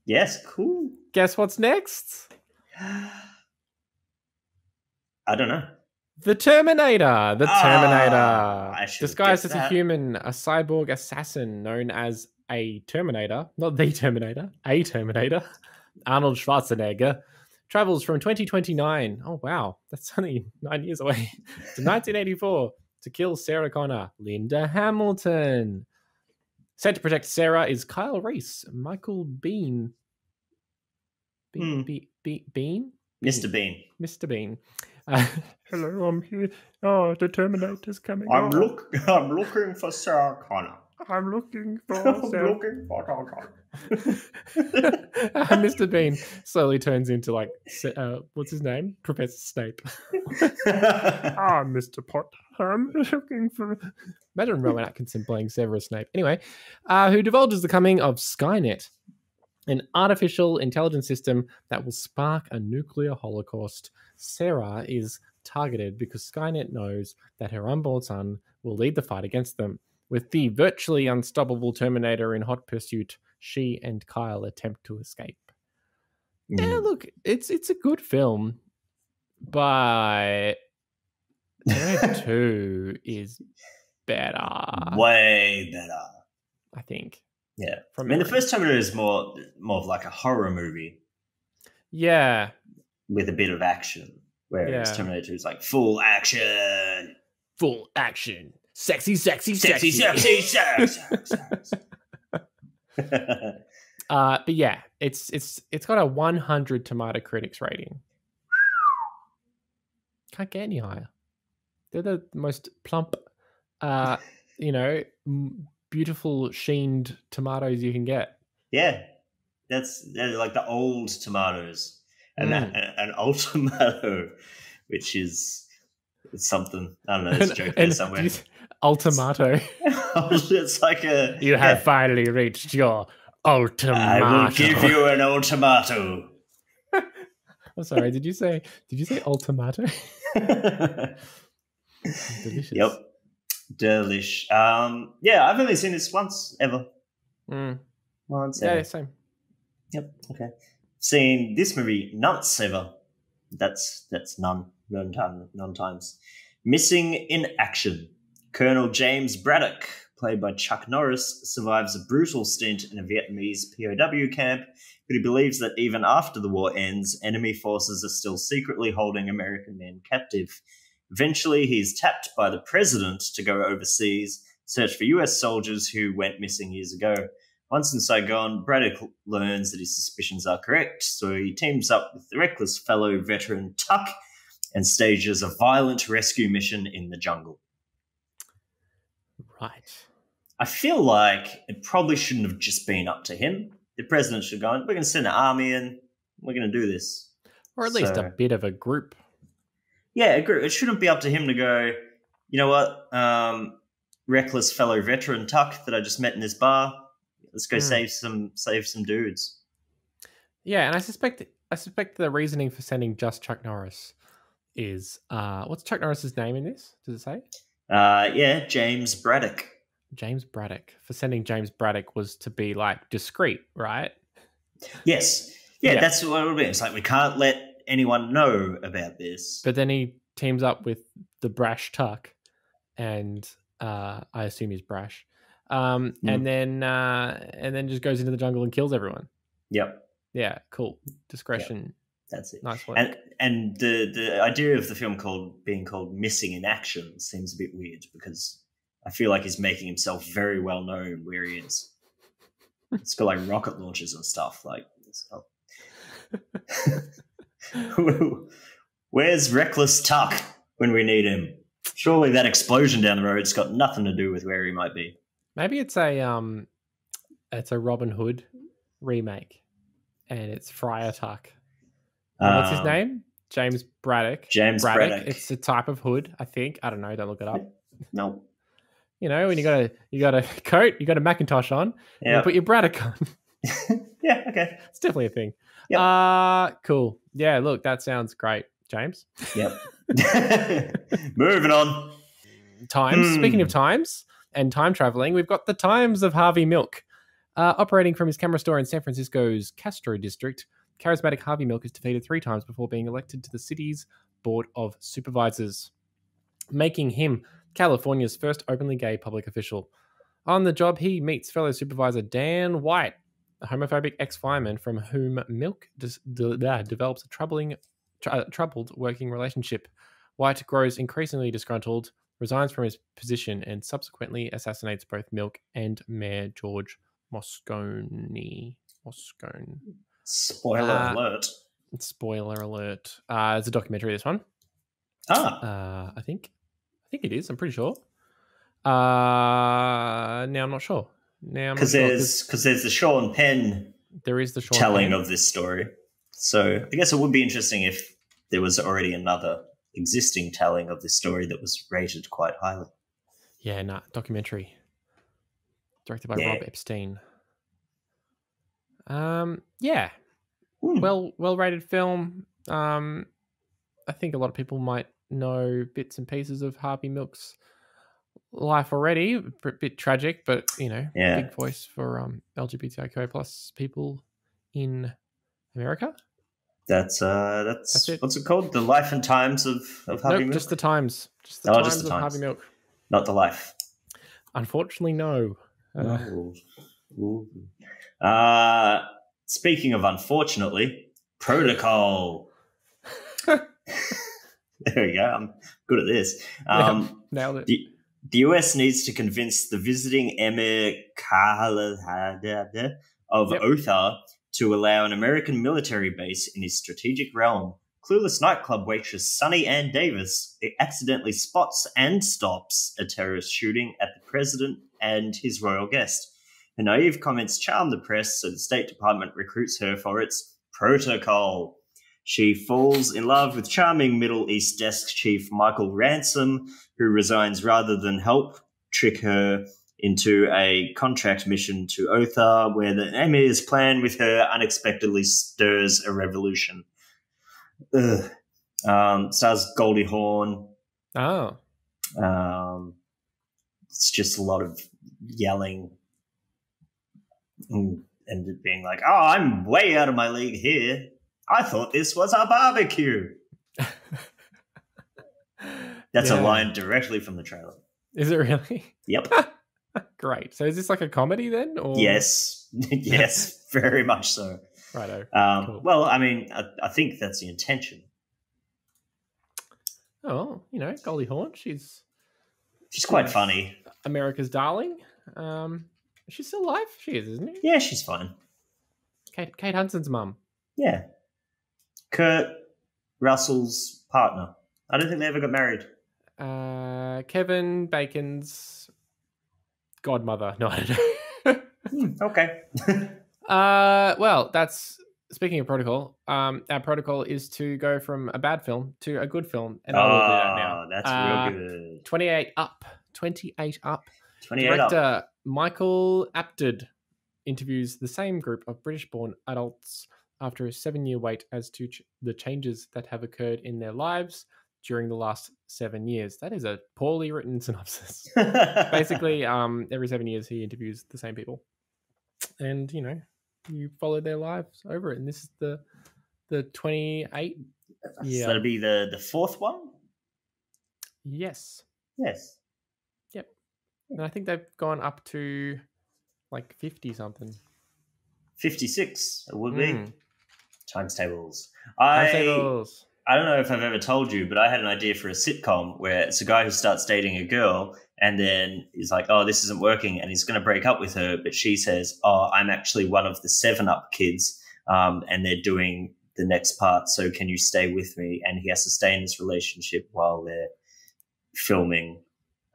Yes, cool. guess what's next? I don't know. The Terminator. The Terminator. I should have Disguised guessed as a that. human, a cyborg assassin known as a Terminator, not the Terminator, a Terminator, Arnold Schwarzenegger, travels from 2029. Oh, wow. That's only 9 years away. To 1984 to kill Sarah Connor, Linda Hamilton. Sent to protect Sarah is Kyle Reese, Michael Bean. Bean? Mr. Bean. Mr. Bean. Hello, I'm here. Oh, the Terminator's coming. I'm looking for Sarah Connor. I'm looking for I'm Sarah. looking for Sarah Connor. Mr. Bean slowly turns into like, what's his name? Professor Snape. Mr. Potter, I'm looking for... Imagine Rowan Atkinson playing Severus Snape. Anyway, who divulges the coming of Skynet, an artificial intelligence system that will spark a nuclear holocaust. Sarah is targeted because Skynet knows that her unborn son will lead the fight against them. With the virtually unstoppable Terminator in hot pursuit, she and Kyle attempt to escape. Yeah, look, it's a good film, but Terminator 2 is better. Way better. I think. Yeah. From I mean, the memory. first Terminator is more of like a horror movie Yeah. with a bit of action, whereas Yeah. Terminator 2 is like full action. Full action. Sexy, sexy, Sexy, sexy. sexy, sex. But yeah, it's got a 100 tomato critics rating. Can't get any higher. They're the most plump, beautiful sheened tomatoes you can get. Yeah. They're like the old tomatoes. And an old tomato, which is something. I don't know, there's a joke there somewhere. Ultimato. It's like a... You have finally reached your ultimato. I will give you an old tomato. I'm sorry, did you say ultimato? Delicious. Yep. Delish. Yeah, I've only seen this once ever. Once ever. Yeah, same. Yep. Okay. Seen this movie once ever. That's none times. Missing in action. Colonel James Braddock, played by Chuck Norris, survives a brutal stint in a Vietnamese POW camp, but he believes that even after the war ends, enemy forces are still secretly holding American men captive. Eventually, he's tapped by the president to go overseas, search for US soldiers who went missing years ago. Once in Saigon, Braddock learns that his suspicions are correct, so he teams up with the reckless fellow veteran Tuck and stages a violent rescue mission in the jungle. Right. I feel like it probably shouldn't have just been up to him. The president should have gone, we're going to send an army in, we're going to do this. Or at least a bit of a group. Yeah, a group. It shouldn't be up to him to go, you know what, reckless fellow veteran Tuck that I just met in this bar, let's go save some dudes. Yeah, and I suspect the reasoning for sending just Chuck Norris is what's Chuck Norris's name in this? Does it say? Yeah, James Braddock. James Braddock. For sending James Braddock was to be like discreet, right? Yes. Yeah, that's what it would be. It's like we can't let anyone know about this. But then he teams up with the brash Tuck, and I assume he's brash. And then just goes into the jungle and kills everyone. Yep. Yeah, cool. Discretion. Yep. That's it. Nice work. And the idea of the film being called Missing in Action seems a bit weird because I feel like he's making himself very well known where he is. It's got like rocket launches and stuff. Like, where's Reckless Tuck when we need him? Surely that explosion down the road's got nothing to do with where he might be. Maybe it's a Robin Hood remake, and it's Friar Tuck. What's his name? James Braddock. James Braddock. It's a type of hood, I think. I don't know. Don't look it up. No. You know, when you got a coat, you got a Macintosh on, you put your Braddock on. Yeah, okay. It's definitely a thing. Yep. Cool. Yeah, look, that sounds great, James. Yep. Moving on. Times. Speaking of times, and time traveling, we've got the Times of Harvey Milk. Operating from his camera store in San Francisco's Castro district, charismatic Harvey Milk is defeated 3 times before being elected to the city's Board of Supervisors, making him California's first openly gay public official. On the job, he meets fellow supervisor Dan White, a homophobic ex-fireman from whom Milk develops a troubled working relationship. White grows increasingly disgruntled, resigns from his position, and subsequently assassinates both Milk and Mayor George Moscone. Spoiler alert. Spoiler alert. It's a documentary, this one. I think it is. I'm pretty sure. Now I'm not sure. Because there's the Sean Penn. There is the Sean telling Penn of this story. So I guess it would be interesting if there was already another existing telling of this story that was rated quite highly. Yeah, documentary. Directed by Rob Epstein. Well rated film. I think a lot of people might know bits and pieces of Harvey Milk's life already. A bit tragic, but big voice for LGBTIQ plus people in America. That's it. What's it called? The Life and Times of Harvey Milk? Just the Times. Just the Times of Harvey Milk. Not the life. Unfortunately, no. Speaking of unfortunately, Protocol. There we go. I'm good at this. Nailed it. The US needs to convince the visiting Emir Khalid of Otha to allow an American military base in his strategic realm. Clueless nightclub waitress Sunny Ann Davis accidentally spots and stops a terrorist shooting at the president and his royal guest. Her naive comments charm the press, so the State Department recruits her for its protocol. She falls in love with charming Middle East desk chief Michael Ransom, who resigns rather than help trick her into a contract mission to Otha, where the Emir's plan with her unexpectedly stirs a revolution. Stars Goldie Hawn. Oh. It's just a lot of yelling and it being like, oh, I'm way out of my league here. I thought this was a barbecue. That's a line directly from the trailer. Is it really? Yep. Great. So is this like a comedy then? Or? Yes. Yes, very much so. Righto. Cool. Well, I mean, I think that's the intention. Oh, Goldie Hawn. She's quite funny. America's darling. She's still alive? She is, isn't she? Yeah, she's fine. Kate Hudson's mum. Yeah. Kurt Russell's partner. I don't think they ever got married. Kevin Bacon's godmother. No, I don't know. Okay. Well, that's speaking of protocol. Our protocol is to go from a bad film to a good film, and I will do that now. That's real good. 28 Up. 28 Up. 28 Director Up. Michael Apted interviews the same group of British-born adults after a 7-year wait as to the changes that have occurred in their lives during the last 7 years. That is a poorly written synopsis. Basically, every 7 years he interviews the same people, and you follow their lives over it. And this is the 28. Yeah, so that'll be the fourth one. Yes. Yes. Yep. And I think they've gone up to like 50 something. 56. It would be. Times tables. Tables. I don't know if I've ever told you, but I had an idea for a sitcom where it's a guy who starts dating a girl and then he's like, oh, this isn't working, and he's going to break up with her, but she says, oh, I'm actually one of the 7-Up kids, and they're doing the next part, so can you stay with me? And he has to stay in this relationship while they're filming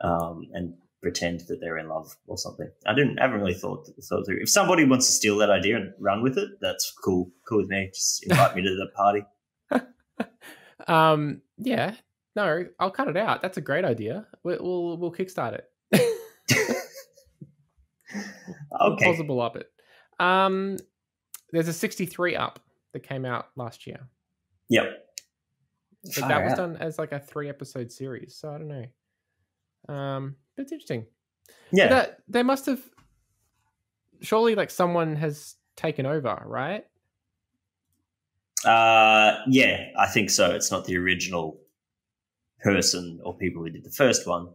and pretend that they're in love or something. I haven't really thought through. If somebody wants to steal that idea and run with it, that's cool with me. Just invite me to the party. Yeah, no, I'll cut it out. That's a great idea. We'll kickstart it. Okay. Possible up it. There's a 63 Up that came out last year. Yep. But that was done as like a 3-episode series, so I don't know. But it's interesting. Yeah. But they must have. Surely, like someone has taken over, right? Yeah, I think so. It's not the original person or people who did the first one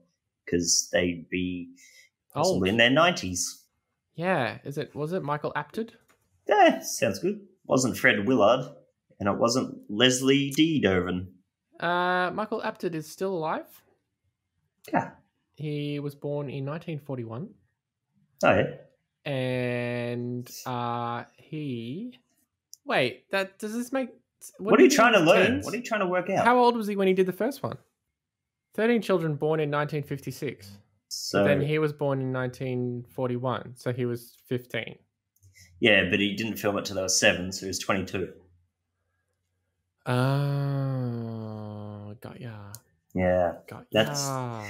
because they'd be possibly in their 90s. Yeah. Was it Michael Apted? Yeah, sounds good. Wasn't Fred Willard, and it wasn't Leslie D. Doven. Michael Apted is still alive. Yeah. He was born in 1941. Oh, yeah. And he... Wait, does this make... What are you trying to learn? teens? What are you trying to work out? How old was he when he did the first one? 13 children born in 1956. So But then he was born in 1941, so he was 15. Yeah, but he didn't film it till they were 7, so he was 22. Oh, got ya. Yeah. Got ya.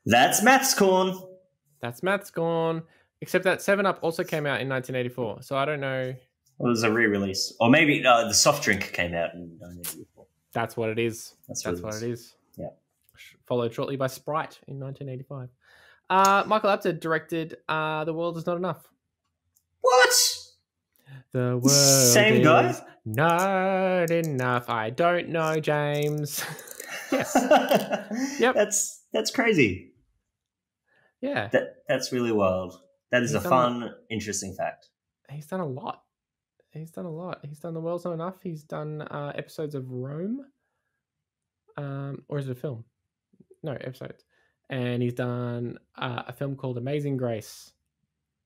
That's maths corn. That's maths gone. Except that 7-Up also came out in 1984, so I don't know. Well, it was a re-release. Or maybe the soft drink came out in 1984. That's what it is. That's what it is. Yeah. Followed shortly by Sprite in 1985. Michael Apted directed The World Is Not Enough. What? The world Same is guy? not enough. I don't know, James. Yes. Yep. That's crazy. Yeah. That's really wild. That is He's a fun, interesting fact. He's done a lot. He's done The World's Not Enough. He's done episodes of Rome. Or is it a film? No, episodes. And he's done a film called Amazing Grace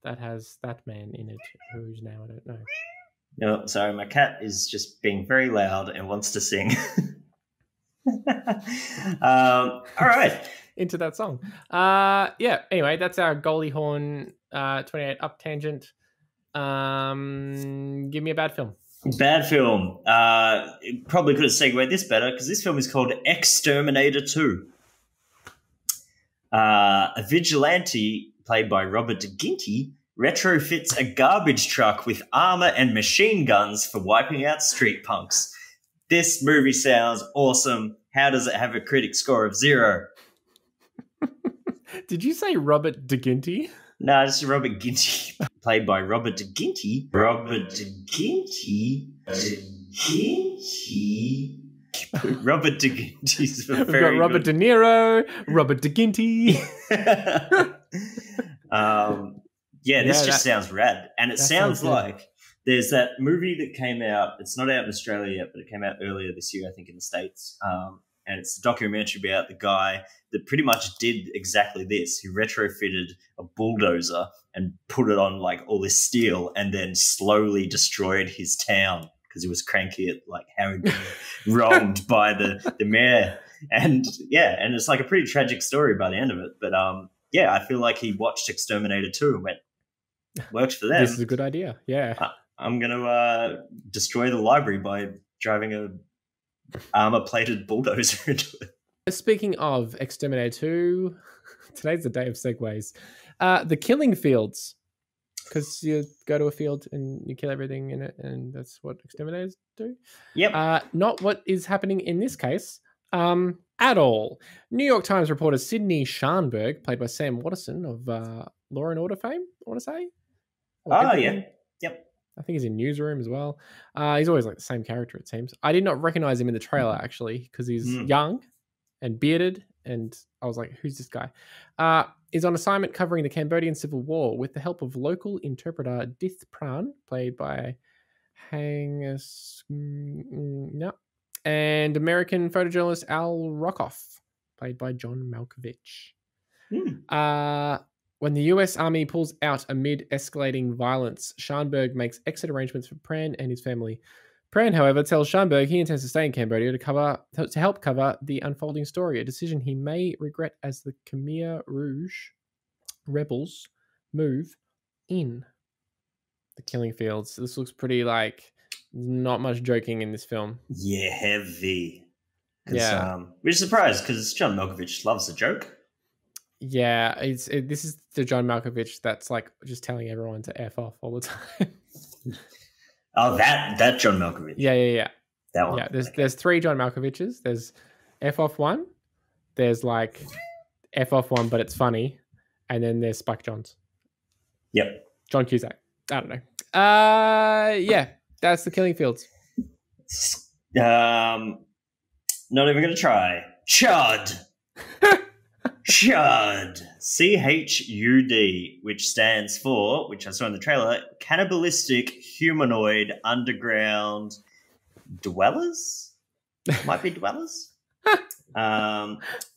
that has that man in it, whose name I don't know. No, sorry, my cat is just being very loud and wants to sing. All right. Into that song. Yeah, anyway, that's our Goldie Hawn 28 up tangent. Give me a bad film. Bad film. Probably could have segued this better because this film is called Exterminator 2. A vigilante played by Robert Ginty retrofits a garbage truck with armor and machine guns for wiping out street punks. This movie sounds awesome. How does it have a critic score of 0? Did you say Robert DeGinty? No, this is Robert Ginty, played by Robert Ginty. Robert Ginty. Robert DeGinty's We've got Robert De Niro, Robert DeGinty. This just sounds rad. And it sounds like there's that movie that came out. It's not out in Australia yet, but it came out earlier this year, I think, in the States. And it's a documentary about the guy that pretty much did exactly this. He retrofitted a bulldozer and put it on like all this steel and then slowly destroyed his town because he was cranky at like how he'd been wronged by the mayor. And and it's like a pretty tragic story by the end of it. But I feel like he watched Exterminator 2 and went, works for them. This is a good idea. Yeah. I'm going to destroy the library by driving a armor-plated bulldozer into it. Speaking of Exterminator 2, today's the day of segues. The killing fields, because you go to a field and you kill everything in it, and that's what exterminators do. Yep. Not what is happening in this case at all. New York Times reporter Sidney Scharnberg, played by Sam Waterston of Law and Order fame, I want to say. Yeah. Yep. I think he's in Newsroom as well. He's always like the same character, it seems. I did not recognize him in the trailer, actually, because he's young and bearded, and I was like, who's this guy? Is on assignment covering the Cambodian Civil War with the help of local interpreter Dith Pran, played by Hangus, and American photojournalist Al Rockoff, played by John Malkovich. When the US Army pulls out amid escalating violence, Scharnberg makes exit arrangements for Pran and his family. Pran, however, tells Scharnberg he intends to stay in Cambodia to help cover the unfolding story, a decision he may regret as the Khmer Rouge rebels move in. The killing fields. This looks pretty like not much joking in this film. Yeah, heavy. Yeah. We're surprised because John Malkovich loves a joke. Yeah, this is the John Malkovich that's like just telling everyone to F off all the time. Oh, that John Malkovich. Yeah. That one. Yeah, there's 3 John Malkoviches. There's F off one. There's like F off one, but it's funny. And then there's Spike Jonze. Yep. John Cusack. I don't know. Yeah, that's the Killing Fields. Not even going to try. Chud. Chud. CHUD, which stands for, which I saw in the trailer, cannibalistic humanoid underground dwellers? Might be dwellers?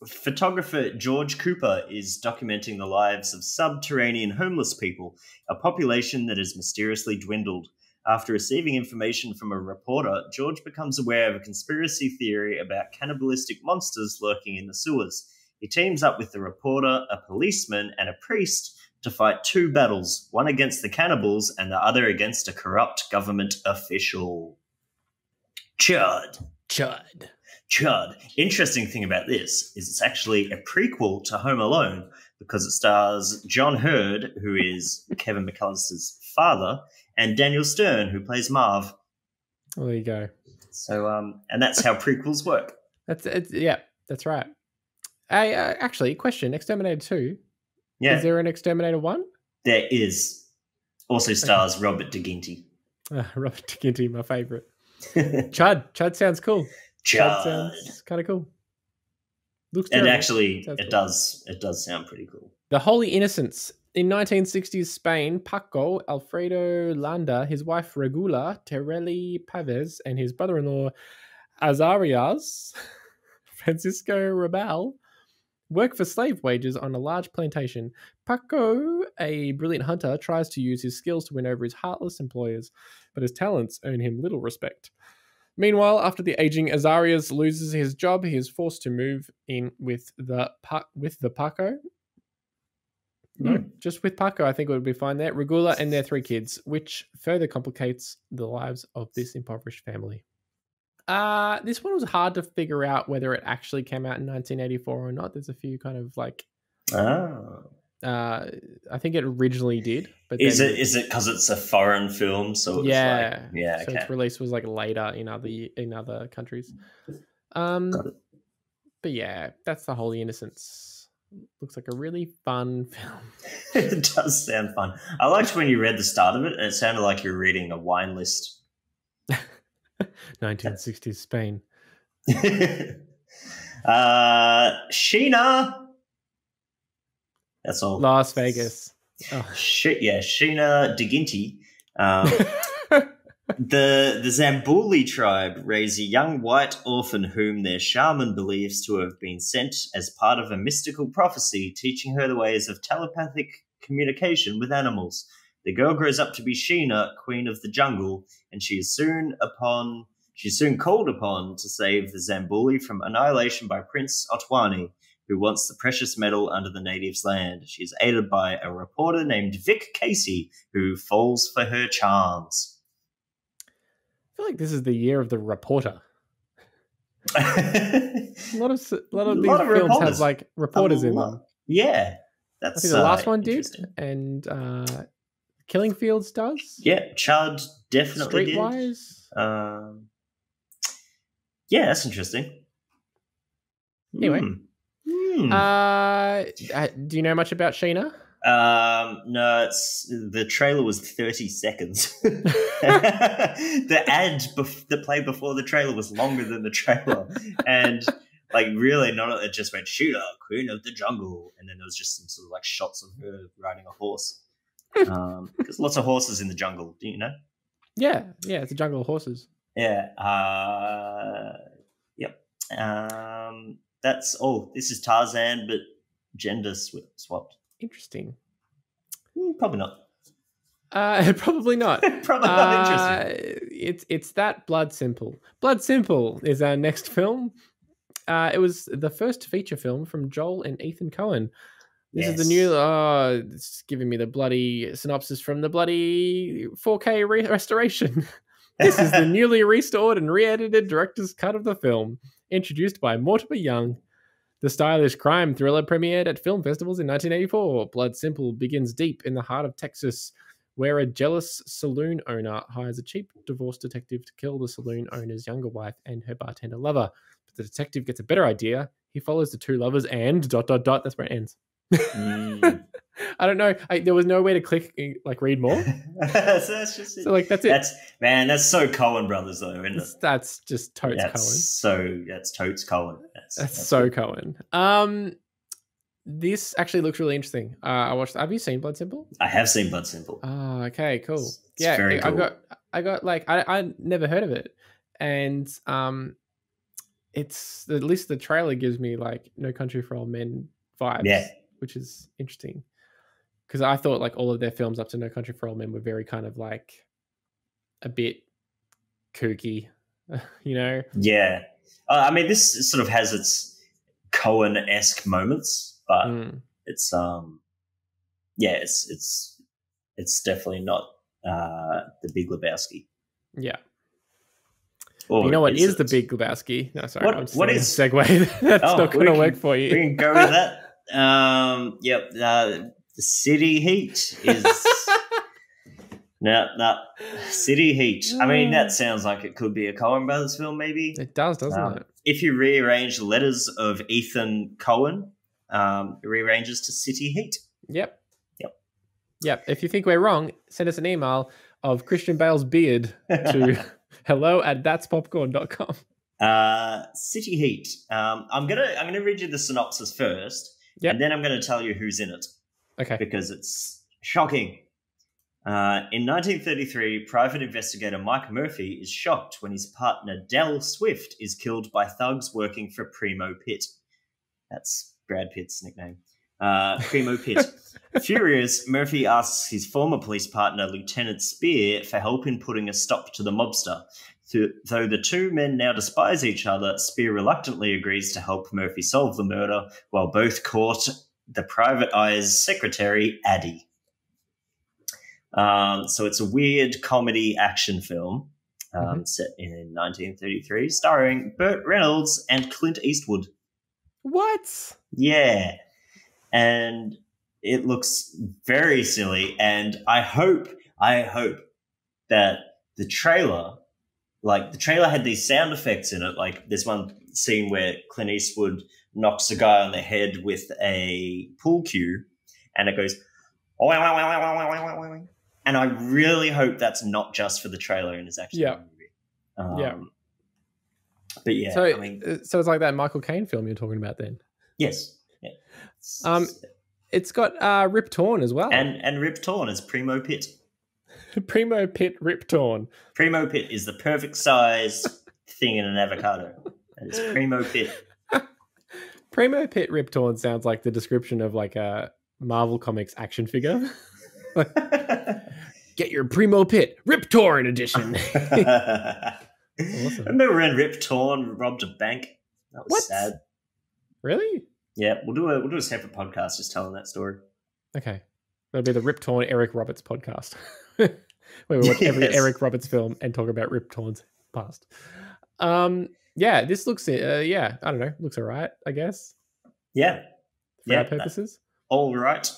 Photographer George Cooper is documenting the lives of subterranean homeless people, a population that has mysteriously dwindled. After receiving information from a reporter, George becomes aware of a conspiracy theory about cannibalistic monsters lurking in the sewers. He teams up with the reporter, a policeman, and a priest to fight two battles, one against the cannibals and the other against a corrupt government official. Chud. Interesting thing about this is it's actually a prequel to Home Alone because it stars John Hurd, who is Kevin McAllister's father, and Daniel Stern, who plays Marv. Well, there you go. So, and that's how prequels work. That's right. Actually, question: Exterminator 2. Yeah. Is there an Exterminator 1? There is. Also stars Robert DeGinty. Robert DeGinty, my favorite. Chud sounds cool. Chud sounds kind of cool. Looks and terrible. actually, Sounds it cool. does sound pretty cool. The Holy Innocents. In 1960s Spain, Paco Alfredo Landa, his wife Regula Tereli Pavez, and his brother-in-law Azarias Francisco Rabal work for slave wages on a large plantation. Paco, a brilliant hunter, tries to use his skills to win over his heartless employers, but his talents earn him little respect. Meanwhile, after the aging Azarias loses his job, he is forced to move in with the Paco. No, just with Paco, I think it would be fine there. Regula and their 3 kids, which further complicates the lives of this impoverished family. This one was hard to figure out whether it actually came out in 1984 or not. There's a few kind of like... I think it originally did. But is it because it's a foreign film? So it was okay. So its release was like later in other countries. But yeah, that's The Holy Innocents. Looks like a really fun film. It does sound fun. I liked when you read the start of it, and it sounded like you were reading a wine list. 1960s Spain. Sheena. That's all. Las Vegas. Oh. Sheena DeGinty. The Zambuli tribe raise a young white orphan whom their shaman believes to have been sent as part of a mystical prophecy, teaching her the ways of telepathic communication with animals. The girl grows up to be Sheena, queen of the jungle, and she is soon called upon to save the Zambuli from annihilation by Prince Otwani, who wants the precious metal under the natives' land. She is aided by a reporter named Vic Casey, who falls for her charms. I feel like this is the year of the reporter. a lot of these films have like reporters in them. Yeah, I think the last one did, and Killing Fields does. Yeah, Chud definitely did. Streetwise. Yeah, that's interesting. Anyway, do you know much about Sheena? No, the trailer was 30 seconds. The play before the trailer was longer than the trailer, and like really, it just went Sheena, queen of the jungle, and then there was just some sort of like shots of her riding a horse. There's lots of horses in the jungle. Do you know? Yeah, it's a jungle of horses. Yeah. Yep. That's all. This is Tarzan, but gender swapped. Interesting. Probably not. Probably not. Probably not interesting. It's that Blood Simple. Blood Simple is our next film. It was the first feature film from Joel and Ethan Coen. This is the new... it's giving me the bloody synopsis from the bloody 4K restoration. This is the newly restored and re-edited director's cut of the film, introduced by Mortimer Young. The stylish crime thriller premiered at film festivals in 1984. Blood Simple begins deep in the heart of Texas, where a jealous saloon owner hires a cheap divorce detective to kill the saloon owner's younger wife and her bartender lover. But the detective gets a better idea. He follows the two lovers and... That's where it ends. Mm. I don't know. There was nowhere to click, like read more. So that's just it. So like that's it. That's so Coen Brothers though, isn't it? That's just totes Coen. That's totes Coen. That's so good. Coen. This actually looks really interesting. I watched. Have you seen Blood Simple? I have seen Blood Simple. Oh, okay, cool. It's very cool. I got like I never heard of it, and it's at least the trailer gives me like No Country for Old Men vibes. Yeah, which is interesting because I thought like all of their films up to No Country for Old Men were very kind of like a bit kooky, you know? Yeah. I mean, this sort of has its Coen-esque moments, but it's it's definitely not The Big Lebowski. Yeah. Or you know what is it? The Big Lebowski? No, sorry. What is segue? That's not going to work for you. We can go with that. Yep. The City Heat is no City Heat. I mean, that sounds like it could be a Coen Brothers film, maybe. It does, doesn't it? If you rearrange the letters of Ethan Coen, it rearranges to City Heat. Yep. If you think we're wrong, send us an email of Christian Bale's beard to hello@that'spopcorn.com. City Heat. I'm gonna read you the synopsis first, and then I'm gonna tell you who's in it. Okay. Because it's shocking. In 1933, private investigator Mike Murphy is shocked when his partner Del Swift is killed by thugs working for Primo Pitt. That's Brad Pitt's nickname. Primo Pitt. Furious, Murphy asks his former police partner, Lieutenant Spear, for help in putting a stop to the mobster. Though the two men now despise each other, Spear reluctantly agrees to help Murphy solve the murder, while both court the Private Eye's secretary, Addie. So it's a weird comedy action film set in 1933, starring Burt Reynolds and Clint Eastwood. What? Yeah. And it looks very silly, and I hope that the trailer had these sound effects in it. Like there's one scene where Clint Eastwood knocks a guy on the head with a pool cue, and it goes, and I really hope that's not just for the trailer and is actually a movie. But yeah, so it's like that Michael Caine film you're talking about then. Yes. Yeah. It's got Rip Torn as well. And Rip Torn is Primo Pitt. Primo Pitt Rip Torn. Primo Pitt is the perfect size thing in an avocado. And it's Primo Pitt. Primo Pitt Rip Torn sounds like the description of like a Marvel Comics action figure. Get your Primo Pitt Rip Torn edition. Awesome. Remember when Rip Torn robbed a bank? That was sad. Really? Yeah, we'll do a separate podcast just telling that story. Okay. That'll be the Rip Torn Eric Roberts podcast. Where we watch every Eric Roberts film and talk about Rip Torn's past. Yeah, this looks I don't know, looks alright, I guess. Yeah. For our purposes. All right.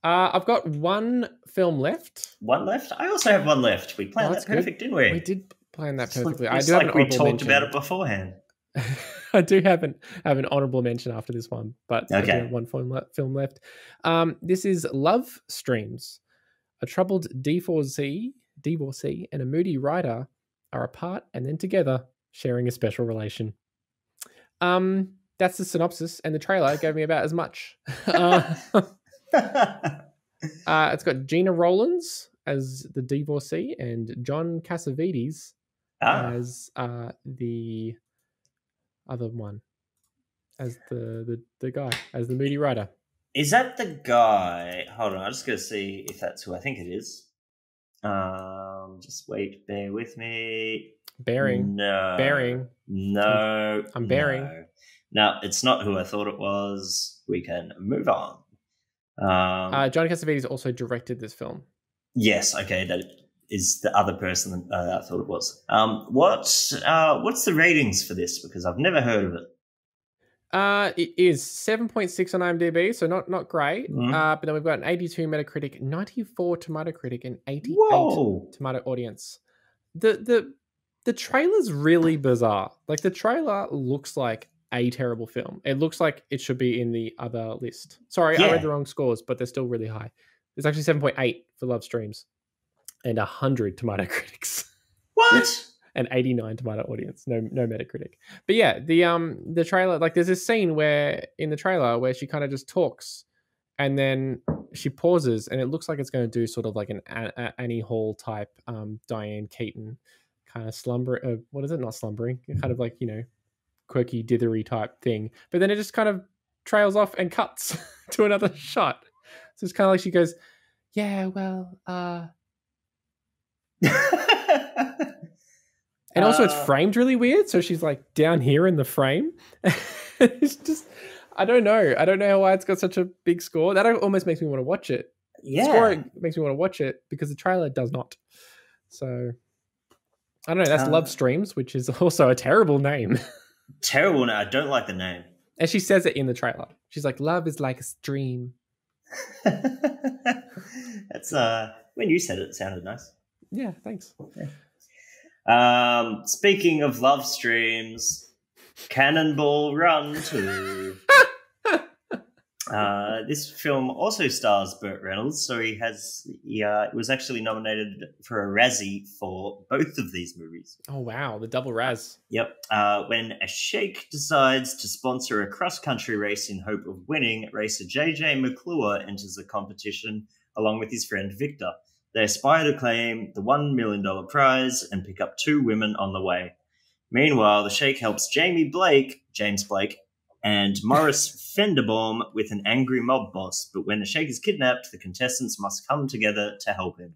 I've got one film left. One left? I also have one left. We planned that perfect, didn't we? We did plan that perfectly. It's like we talked about it beforehand. I do have an honourable mention after this one, but I do have one film left. This is Love Streams. A troubled divorcee and a moody writer are apart and then together, sharing a special relation. That's the synopsis, and the trailer gave me about as much. It's got Gina Rowlands as the divorcee and John Cassavetes as the other one, as the guy, as the moody writer. Is that the guy? Hold on, I'm just going to see if that's who I think it is. Just wait, bear with me. Bearing. No. Bearing. No. I'm bearing. No, it's not who I thought it was. We can move on. John Cassavetes also directed this film. Yes, okay, that is the other person I thought it was. What's the ratings for this? Because I've never heard of it. It is 7.6 on IMDb, so not great. Mm-hmm. But then we've got an 82 Metacritic, 94 Tomato Critic, and 88 Tomato Audience. The trailer's really bizarre. Like the trailer looks like a terrible film. It looks like it should be in the other list. Sorry, Yeah. I read the wrong scores, but they're still really high. There's actually 7.8 for Love Streams and 100 tomato critics. What? And 89 tomato audience. No Metacritic. But yeah, the trailer, like there's this scene where in the trailer where she kind of just talks and then she pauses and it looks like it's going to do sort of like an Annie Hall type Diane Keaton kind of what is it? Not slumbering. Kind of like, quirky dithery type thing. But then it just kind of trails off and cuts to another shot. So it's kind of like she goes, yeah, well, and also it's framed really weird. So she's like down here in the frame. It's just, I don't know why it's got such a big score. That almost makes me want to watch it. Yeah. Scoring makes me want to watch it because the trailer does not. So I don't know. That's Love Streams, which is also a terrible name. Terrible. No, I don't like the name. And she says it in the trailer. She's like, love is like a stream. That's when you said it, it sounded nice. Yeah, thanks. Speaking of love streams, Cannonball Run 2. This film also stars Burt Reynolds, so he was actually nominated for a Razzie for both of these movies. Oh wow, the double Raz. Yep. When a sheikh decides to sponsor a cross-country race in hope of winning, racer JJ McClure enters the competition along with his friend Victor. They aspire to claim the $1 million prize and pick up 2 women on the way. Meanwhile, the sheikh helps James Blake, and Morris Fenderbaum with an angry mob boss. But when the sheikh is kidnapped, the contestants must come together to help him.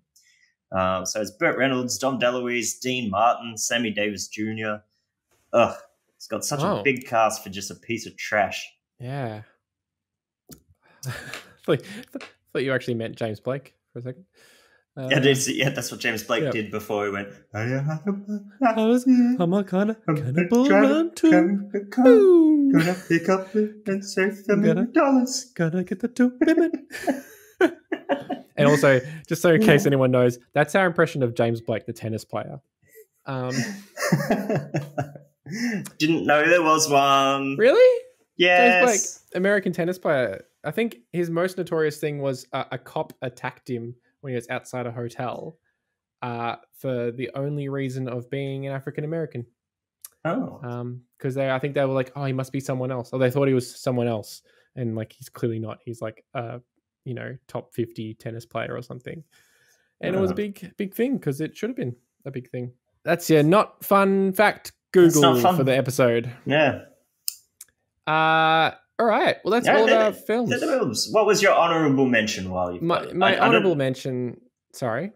So it's Burt Reynolds, Dom DeLuise, Dean Martin, Sammy Davis Jr. Ugh, it's got such a big cast for just a piece of trash. Yeah. I thought you actually meant James Blake for a second. Yeah, that's what James Blake did before he went. I'm a kind of cannibal run too. Gonna pick up and save $1 million. Gonna get the 2 women. And also, just so in case anyone knows, that's our impression of James Blake, the tennis player. Didn't know there was one. Really? Yes. James Blake, American tennis player. I think his most notorious thing was a cop attacked him when he was outside a hotel for the only reason of being an African American. Oh. Because I think they were like, oh, he must be someone else. Or they thought he was someone else. And like, he's clearly not. He's like a, top 50 tennis player or something. And it was a big thing because it should have been a big thing. That's your not fun fact Google for the episode. Yeah. All right. Well, that's all our films. The films. What was your honorable mention while you? My honorable mention. Sorry.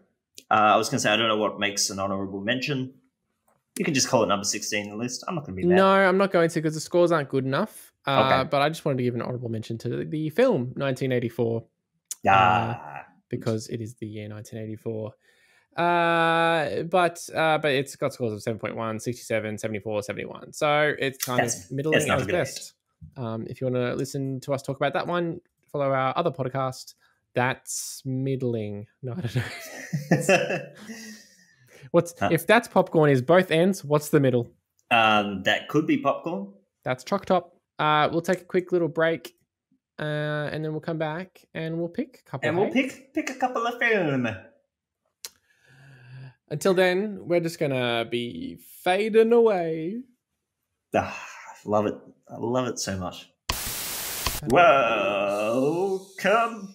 I was going to say I don't know what makes an honorable mention. You can just call it number 16 in the list. I'm not going to be mad. No, I'm not going to because the scores aren't good enough. Okay. But I just wanted to give an honorable mention to the film 1984. Because it is the year 1984. But it's got scores of 7.1, 67, 74, 71. So it's kind of middling at best. If you want to listen to us talk about that one, follow our other podcast. That's middling. No, I don't know. If that's popcorn is both ends, what's the middle? That could be popcorn. That's Choc Top. We'll take a quick little break, and then we'll come back and we'll pick a couple. And we'll pick a couple of film. Until then, we're just gonna be fading away. I love it. I love it so much. Welcome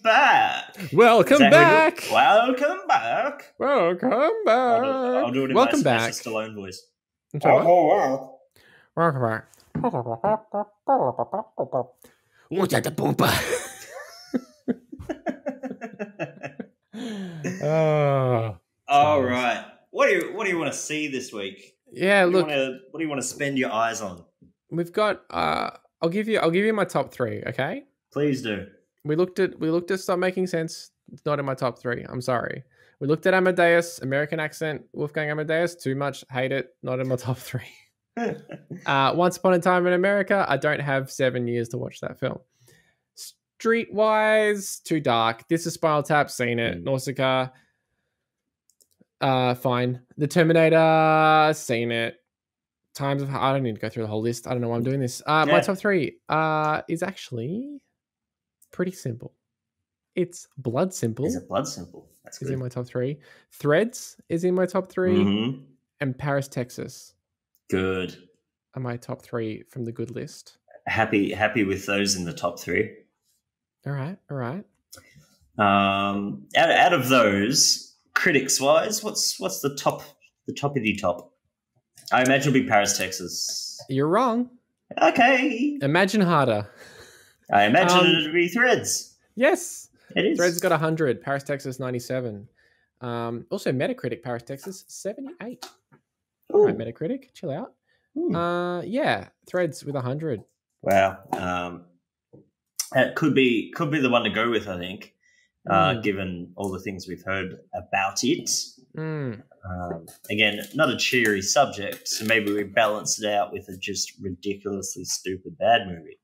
back. Welcome back. Welcome back. Welcome back. I'll do it in Welcome my back. Stallone voice. Welcome back. What's that, the booper? All right. What do you want to see this week? Yeah, what look. What do you want to spend your eyes on? We've got. I'll give you my top 3. Okay. Please do. We looked at Stop Making Sense. It's not in my top 3. I'm sorry. We looked at Amadeus, American accent, Wolfgang Amadeus. Too much, hate it. Not in my top 3. Once Upon a Time in America. I don't have 7 years to watch that film. Streetwise, too dark. This is Spinal Tap. Seen it. Nausicaa. Fine. The Terminator. Seen it. Times of I don't need to go through the whole list. I don't know why I'm doing this. My top 3 is actually pretty simple. It's Blood Simple. Is it Blood Simple? That's good. Is in my top 3. Threads is in my top 3. Mm-hmm. And Paris, Texas Good. are my top 3 from the good list. Happy with those in the top 3. All right. Out of those, critics wise, what's the top of the top? I imagine it'll be Paris, Texas. You're wrong. Okay. Imagine harder. I imagine it'll be Threads. Yes. It is. Threads got 100. Paris, Texas 97. Also Metacritic, Paris, Texas 78. All right, Metacritic, chill out. Yeah, Threads with 100. Wow. It could be the one to go with, I think, given all the things we've heard about it. Again, not a cheery subject, so maybe we balance it out with a just ridiculously stupid bad movie,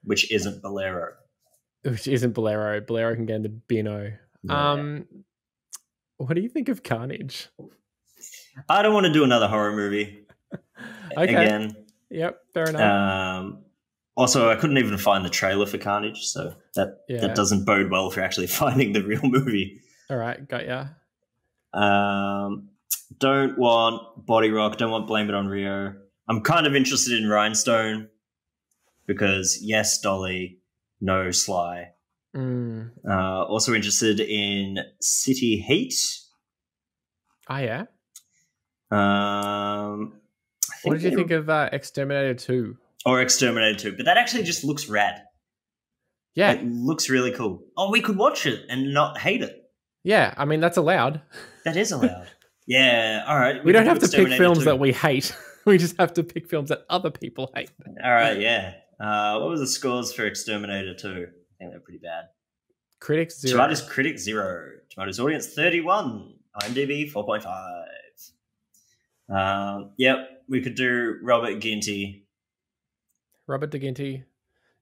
which isn't Bolero. Which isn't Bolero. Bolero can get into Bino. Yeah. What do you think of Carnage? I don't want to do another horror movie. Okay. Again. Yep, fair enough. Also, I couldn't even find the trailer for Carnage, so that doesn't bode well for actually finding the real movie. All right, got ya. Don't want Body Rock. Don't want Blame It on Rio. I'm kind of interested in Rhinestone because yes, Dolly, no Sly. Also interested in City Heat. Oh yeah. What did you think of Exterminator 2? Or Exterminator 2, but that actually just looks rad. Yeah. It looks really cool. Oh, we could watch it and not hate it. Yeah, I mean, that's allowed. That is allowed. Yeah, all right. We don't have to pick films that we hate. We just have to pick films that other people hate. All right, yeah. What was the scores for Exterminator 2? I think they're pretty bad. Critics 0. Tomatoes critic 0. Tomatoes audience 31. IMDb 4.5. Yep, we could do Robert Ginty. Robert De Ginty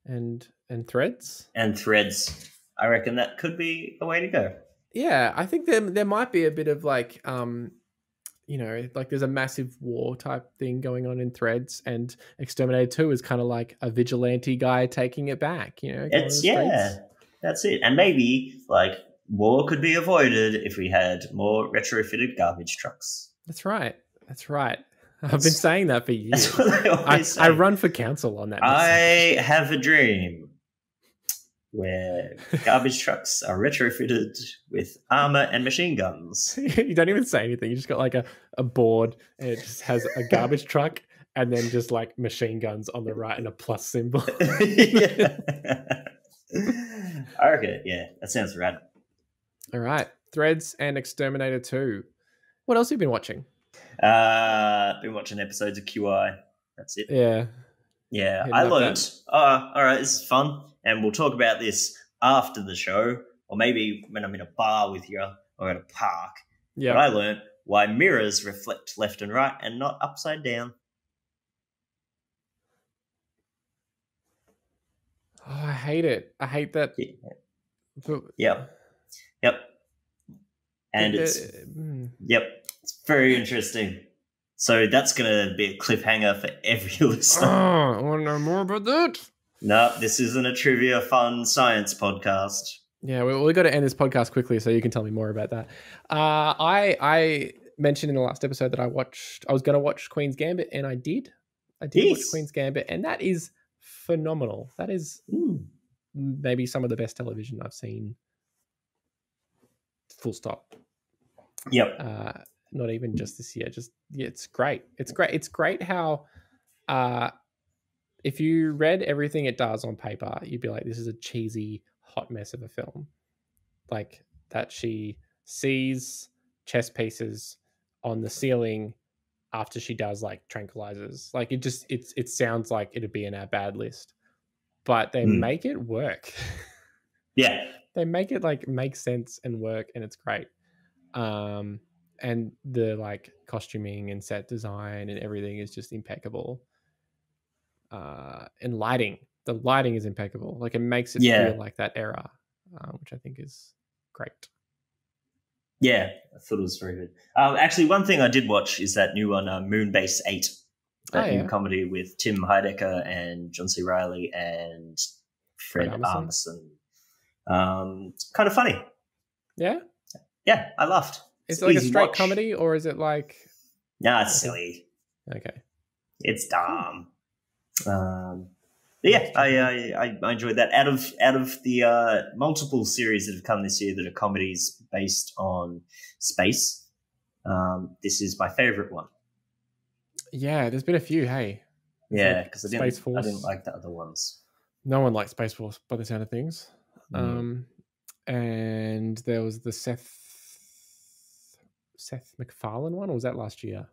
and Threads. And Threads. I reckon that could be a way to go. Yeah, I think there might be a bit of like, like there's a massive war type thing going on in Threads, and Exterminator 2 is kind of like a vigilante guy taking it back, It's that's it. And maybe like war could be avoided if we had more retrofitted garbage trucks. That's right. I've been saying that for years. That's what I always say. I run for council on that. I have a dream where garbage trucks are retrofitted with armor and machine guns. You don't even say anything. You just got like a board and it just has a garbage truck and then just like machine guns on the right and a plus symbol. Yeah. I reckon, yeah, that sounds rad. All right. Threads and Exterminator 2. What else have you been watching? Been watching episodes of QI. That's it. Yeah. Yeah, I learned. All right, this is fun. And we'll talk about this after the show, or maybe when I'm in a bar with you or at a park. Yeah. But I learned why mirrors reflect left and right and not upside down. Oh, I hate it. I hate that. Yeah. Yep. And it's very interesting. So that's going to be a cliffhanger for every listener. Oh, I want to know more about that. No, this isn't a trivia fun science podcast. Yeah, we got to end this podcast quickly so you can tell me more about that. I mentioned in the last episode that I was going to watch Queen's Gambit, and I did. Watch Queen's Gambit, and that is phenomenal. That is maybe some of the best television I've seen. Full stop. Yep. Not even just this year. It's great. It's great. It's great how if you read everything it does on paper, you'd be like, this is a cheesy hot mess of a film. Like that she sees chess pieces on the ceiling after she does like tranquilizers. Like it sounds like it'd be in our bad list, but they make it work. Yeah. They make it like make sense and work, and it's great. And the like costuming and set design and everything is just impeccable. And the lighting is impeccable. Like it makes it feel like that era, which I think is great. Yeah, I thought it was very good. Actually, one thing I did watch is that new one, Moonbase 8, that new comedy with Tim Heidecker and John C. Reilly and Fred Armisen. It's kind of funny. Yeah? Yeah, I laughed. Is it like a straight comedy, or is it like... Nah, it's silly. Okay. It's dumb. But yeah, I enjoyed that. Out of the multiple series that have come this year that are comedies based on space, this is my favorite one. Yeah, there's been a few, hey? Yeah, because I didn't like the other ones. No one liked Space Force by the sound of things. And there was the Seth MacFarlane one, or was that last year?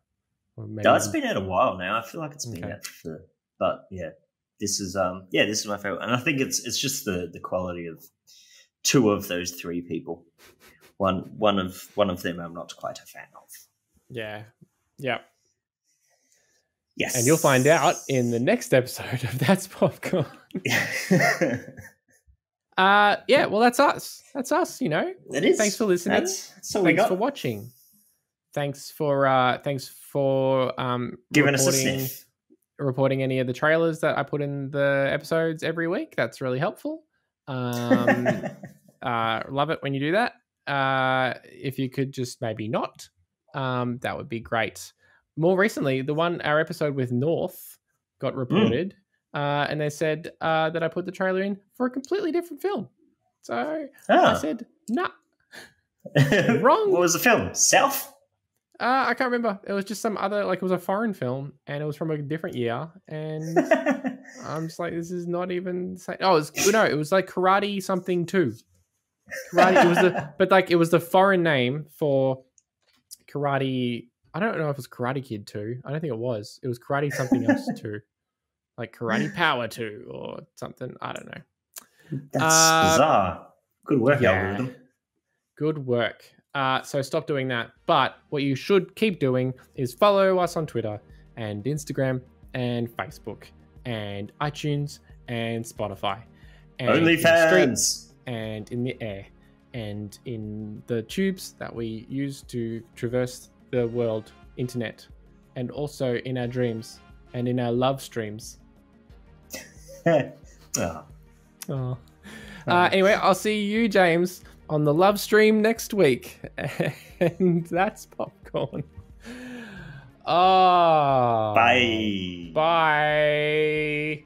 Or maybe it's been out a while now. I feel like it's been out for, but yeah, this is my favorite, and I think it's just the quality of two of those three people. One of them I'm not quite a fan of. Yeah. Yes. And you'll find out in the next episode of That's Popcorn. Well, that's us. That's us, you know. It is. Thanks for listening. Thanks for watching. Thanks for giving us a sniff. Reporting any of the trailers that I put in the episodes every week. That's really helpful. Love it when you do that. If you could just maybe not, that would be great. More recently, our episode with North got reported, and they said that I put the trailer in for a completely different film. So I said, nah. Wrong. What was the film? South? I can't remember. It was just some other, like, it was a foreign film, and it was from a different year. And I'm just like, this is not even the same. Oh, it was like Karate something 2. Karate. It was the foreign name for Karate. I don't know if it was Karate Kid 2. I don't think it was. It was Karate something else 2, like Karate Power 2 or something. I don't know. That's bizarre. Good work, algorithm. Good work. So stop doing that. But what you should keep doing is follow us on Twitter and Instagram and Facebook and iTunes and Spotify. And OnlyFans. And in the air. And in the tubes that we use to traverse the world, internet. And also in our dreams and in our love streams. Anyway, I'll see you, James, on the love stream next week. And that's Popcorn. Bye. Bye.